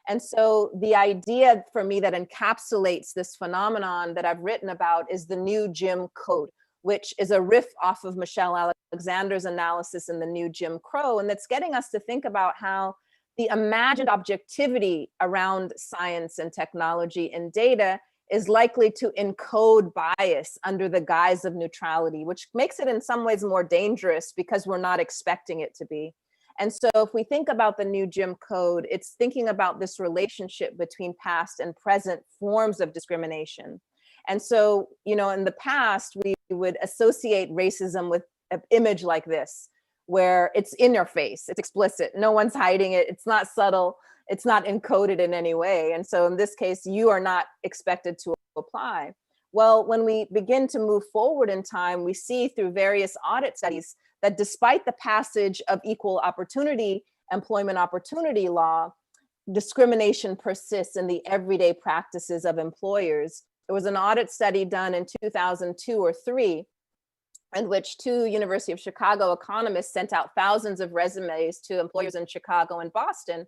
And so the idea for me that encapsulates this phenomenon that I've written about is the new Jim Code, which is a riff off of Michelle Alexander's analysis in the new Jim Crow, and that's getting us to think about how the imagined objectivity around science and technology and data is likely to encode bias under the guise of neutrality, which makes it in some ways more dangerous because we're not expecting it to be. And so if we think about the new Jim Code, it's thinking about this relationship between past and present forms of discrimination. And so, you know, in the past, we would associate racism with an image like this, where it's in your face, it's explicit, no one's hiding it, it's not subtle, it's not encoded in any way. And so in this case, you are not expected to apply. Well, when we begin to move forward in time, we see through various audit studies that despite the passage of equal opportunity, employment opportunity law, discrimination persists in the everyday practices of employers. There was an audit study done in 2002 or 3, in which 2 University of Chicago economists sent out thousands of resumes to employers in Chicago and Boston.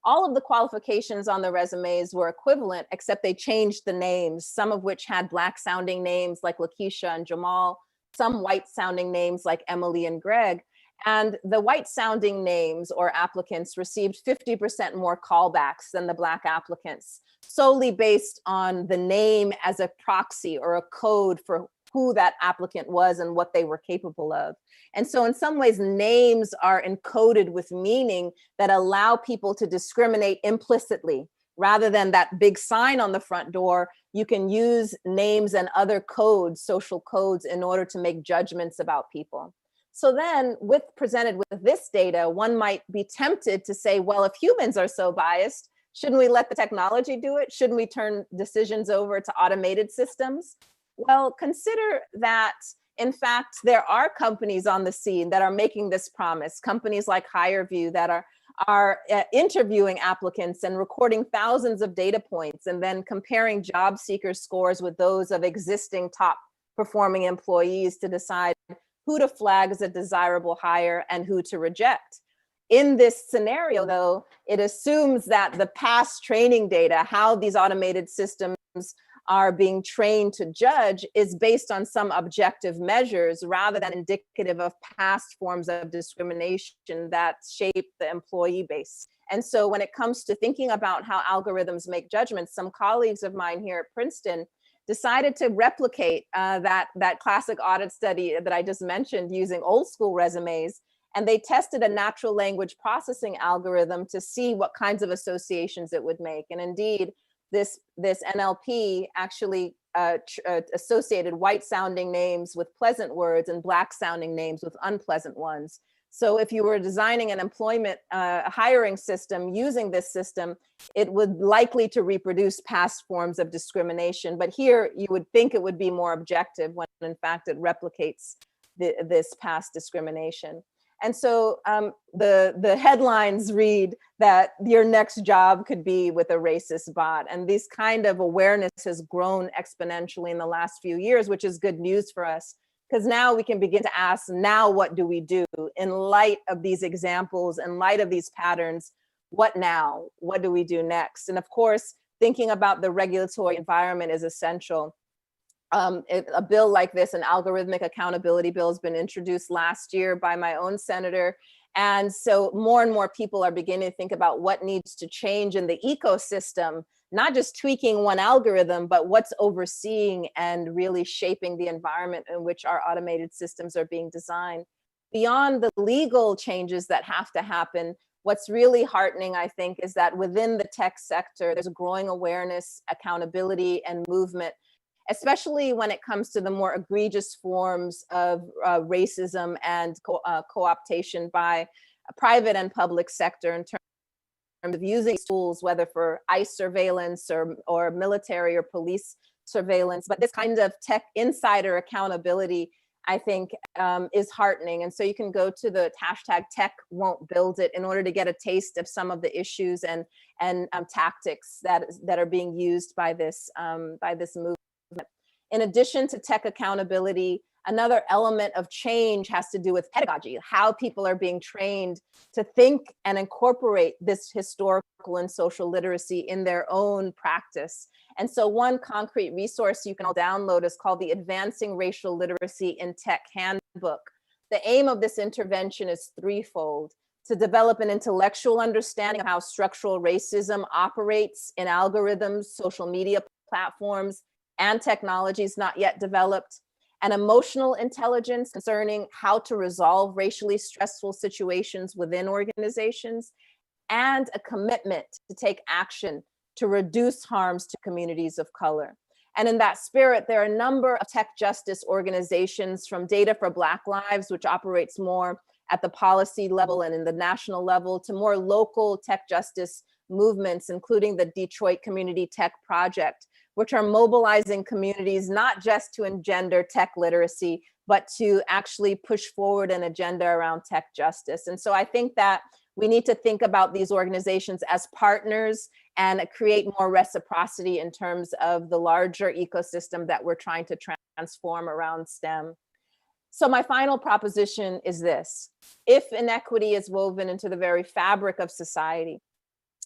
All of the qualifications on the resumes were equivalent, except they changed the names, some of which had Black sounding names like Lakeisha and Jamal, some white sounding names like Emily and Greg. And the white sounding names or applicants received 50% more callbacks than the Black applicants, solely based on the name as a proxy or a code for who that applicant was and what they were capable of. And so in some ways, names are encoded with meaning that allow people to discriminate implicitly. Rather than that big sign on the front door, you can use names and other codes, social codes, in order to make judgments about people. So then, presented with this data, one might be tempted to say, well, if humans are so biased, shouldn't we let the technology do it? Shouldn't we turn decisions over to automated systems? Well, consider that In fact, there are companies on the scene that are making this promise, companies like HireVue that are interviewing applicants and recording thousands of data points and then comparing job seeker scores with those of existing top performing employees to decide who to flag as a desirable hire and who to reject. In this scenario, though, it assumes that the past training data, how these automated systems are being trained to judge, is based on some objective measures rather than indicative of past forms of discrimination that shape the employee base. And so when it comes to thinking about how algorithms make judgments, some colleagues of mine here at Princeton decided to replicate that classic audit study that I just mentioned using old school resumes. And they tested a natural language processing algorithm to see what kinds of associations it would make. And indeed, this NLP actually associated white sounding names with pleasant words and black sounding names with unpleasant ones. So if you were designing an employment hiring system using this system, it would likely to reproduce past forms of discrimination. But here you would think it would be more objective when in fact it replicates this past discrimination. And so the headlines read that your next job could be with a racist bot. And this kind of awareness has grown exponentially in the last few years, which is good news for us, because now we can begin to ask, now what do we do in light of these examples, in light of these patterns? What now? What do we do next? And of course, thinking about the regulatory environment is essential. A bill like this, an algorithmic accountability bill, has been introduced last year by my own senator. And so more and more people are beginning to think about what needs to change in the ecosystem, not just tweaking one algorithm, but what's overseeing and really shaping the environment in which our automated systems are being designed. Beyond the legal changes that have to happen, what's really heartening, I think, is that within the tech sector, there's a growing awareness, accountability, and movement, especially when it comes to the more egregious forms of racism and co-optation by private and public sector in terms of using tools, whether for ICE surveillance or military or police surveillance. But this kind of tech insider accountability, I think, is heartening. And so you can go to the hashtag tech won't build it in order to get a taste of some of the issues and tactics that are being used by this movement. In addition to tech accountability, another element of change has to do with pedagogy, how people are being trained to think and incorporate this historical and social literacy in their own practice. And so one concrete resource you can all download is called the Advancing Racial Literacy in Tech Handbook. The aim of this intervention is threefold: to develop an intellectual understanding of how structural racism operates in algorithms, social media platforms, and technologies not yet developed, an emotional intelligence concerning how to resolve racially stressful situations within organizations, and a commitment to take action to reduce harms to communities of color. And in that spirit, there are a number of tech justice organizations, from Data for Black Lives, which operates more at the policy level and in the national level, to more local tech justice movements, including the Detroit Community Tech Project, which are mobilizing communities not just to engender tech literacy, but to actually push forward an agenda around tech justice. And so I think that we need to think about these organizations as partners and create more reciprocity in terms of the larger ecosystem that we're trying to transform around STEM. So my final proposition is this: if inequity is woven into the very fabric of society,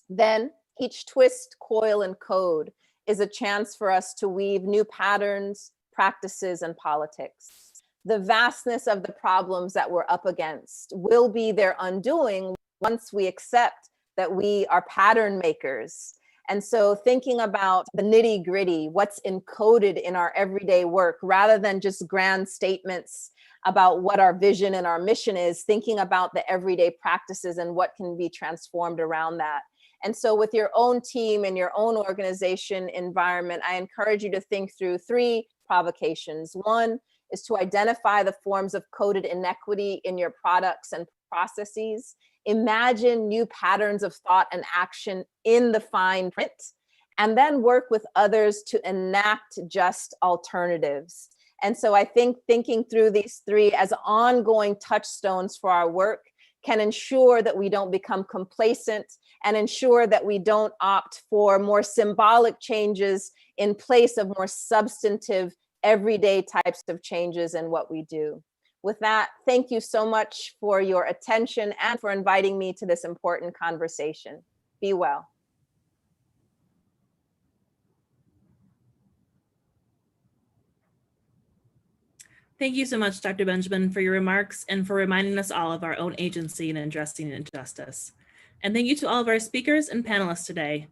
then each twist, coil, and code is a chance for us to weave new patterns, practices, and politics. The vastness of the problems that we're up against will be their undoing once we accept that we are pattern makers. And so thinking about the nitty gritty, what's encoded in our everyday work, rather than just grand statements about what our vision and our mission is, thinking about the everyday practices and what can be transformed around that. And so with your own team and your own organization environment, I encourage you to think through three provocations. One is to identify the forms of coded inequity in your products and processes. Imagine new patterns of thought and action in the fine print, and then work with others to enact just alternatives. And so I think thinking through these three as ongoing touchstones for our work can ensure that we don't become complacent and ensure that we don't opt for more symbolic changes in place of more substantive, everyday types of changes in what we do. With that, thank you so much for your attention and for inviting me to this important conversation. Be well. Thank you so much, Dr. Benjamin, for your remarks and for reminding us all of our own agency in addressing injustice. And thank you to all of our speakers and panelists today.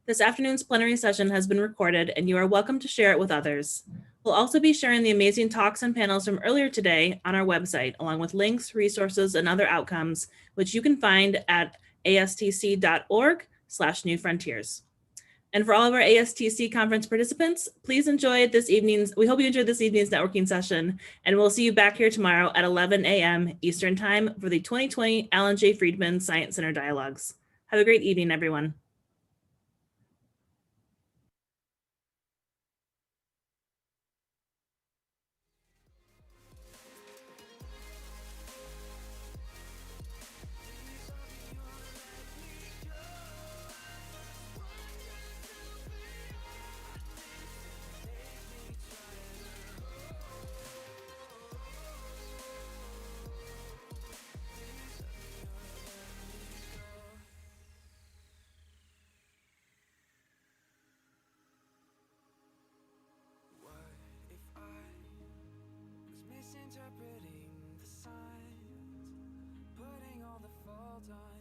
This afternoon's plenary session has been recorded and you are welcome to share it with others. We'll also be sharing the amazing talks and panels from earlier today on our website, along with links, resources, and other outcomes, which you can find at astc.org/newfrontiers. And for all of our ASTC conference participants, please enjoy this evening's, we hope you enjoyed this evening's networking session, and we'll see you back here tomorrow at 11 a.m. Eastern Time for the 2020 Alan J. Friedman Science Center Dialogues. Have a great evening, everyone. Misinterpreting the signs, putting all the fault on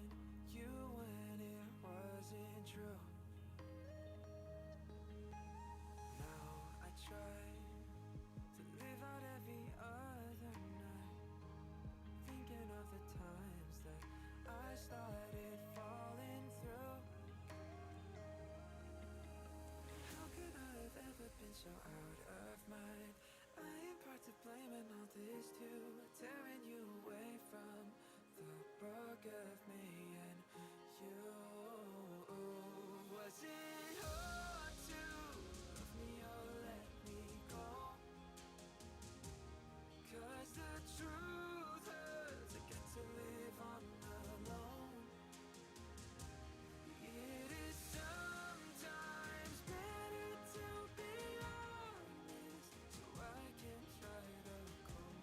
you when it wasn't true. Now I try to live out every other night, thinking of the times that I started falling through. How could I have ever been so out of mind? I am part to blame in all this too, tearing you away from the book of me and you. Was it hard to love me or let me go? 'Cause the truth hurts, I get to live on alone. It is sometimes better to be honest, so I can try to go on.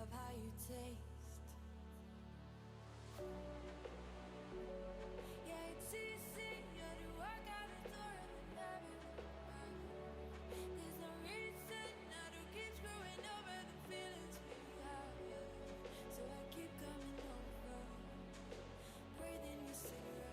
love how you take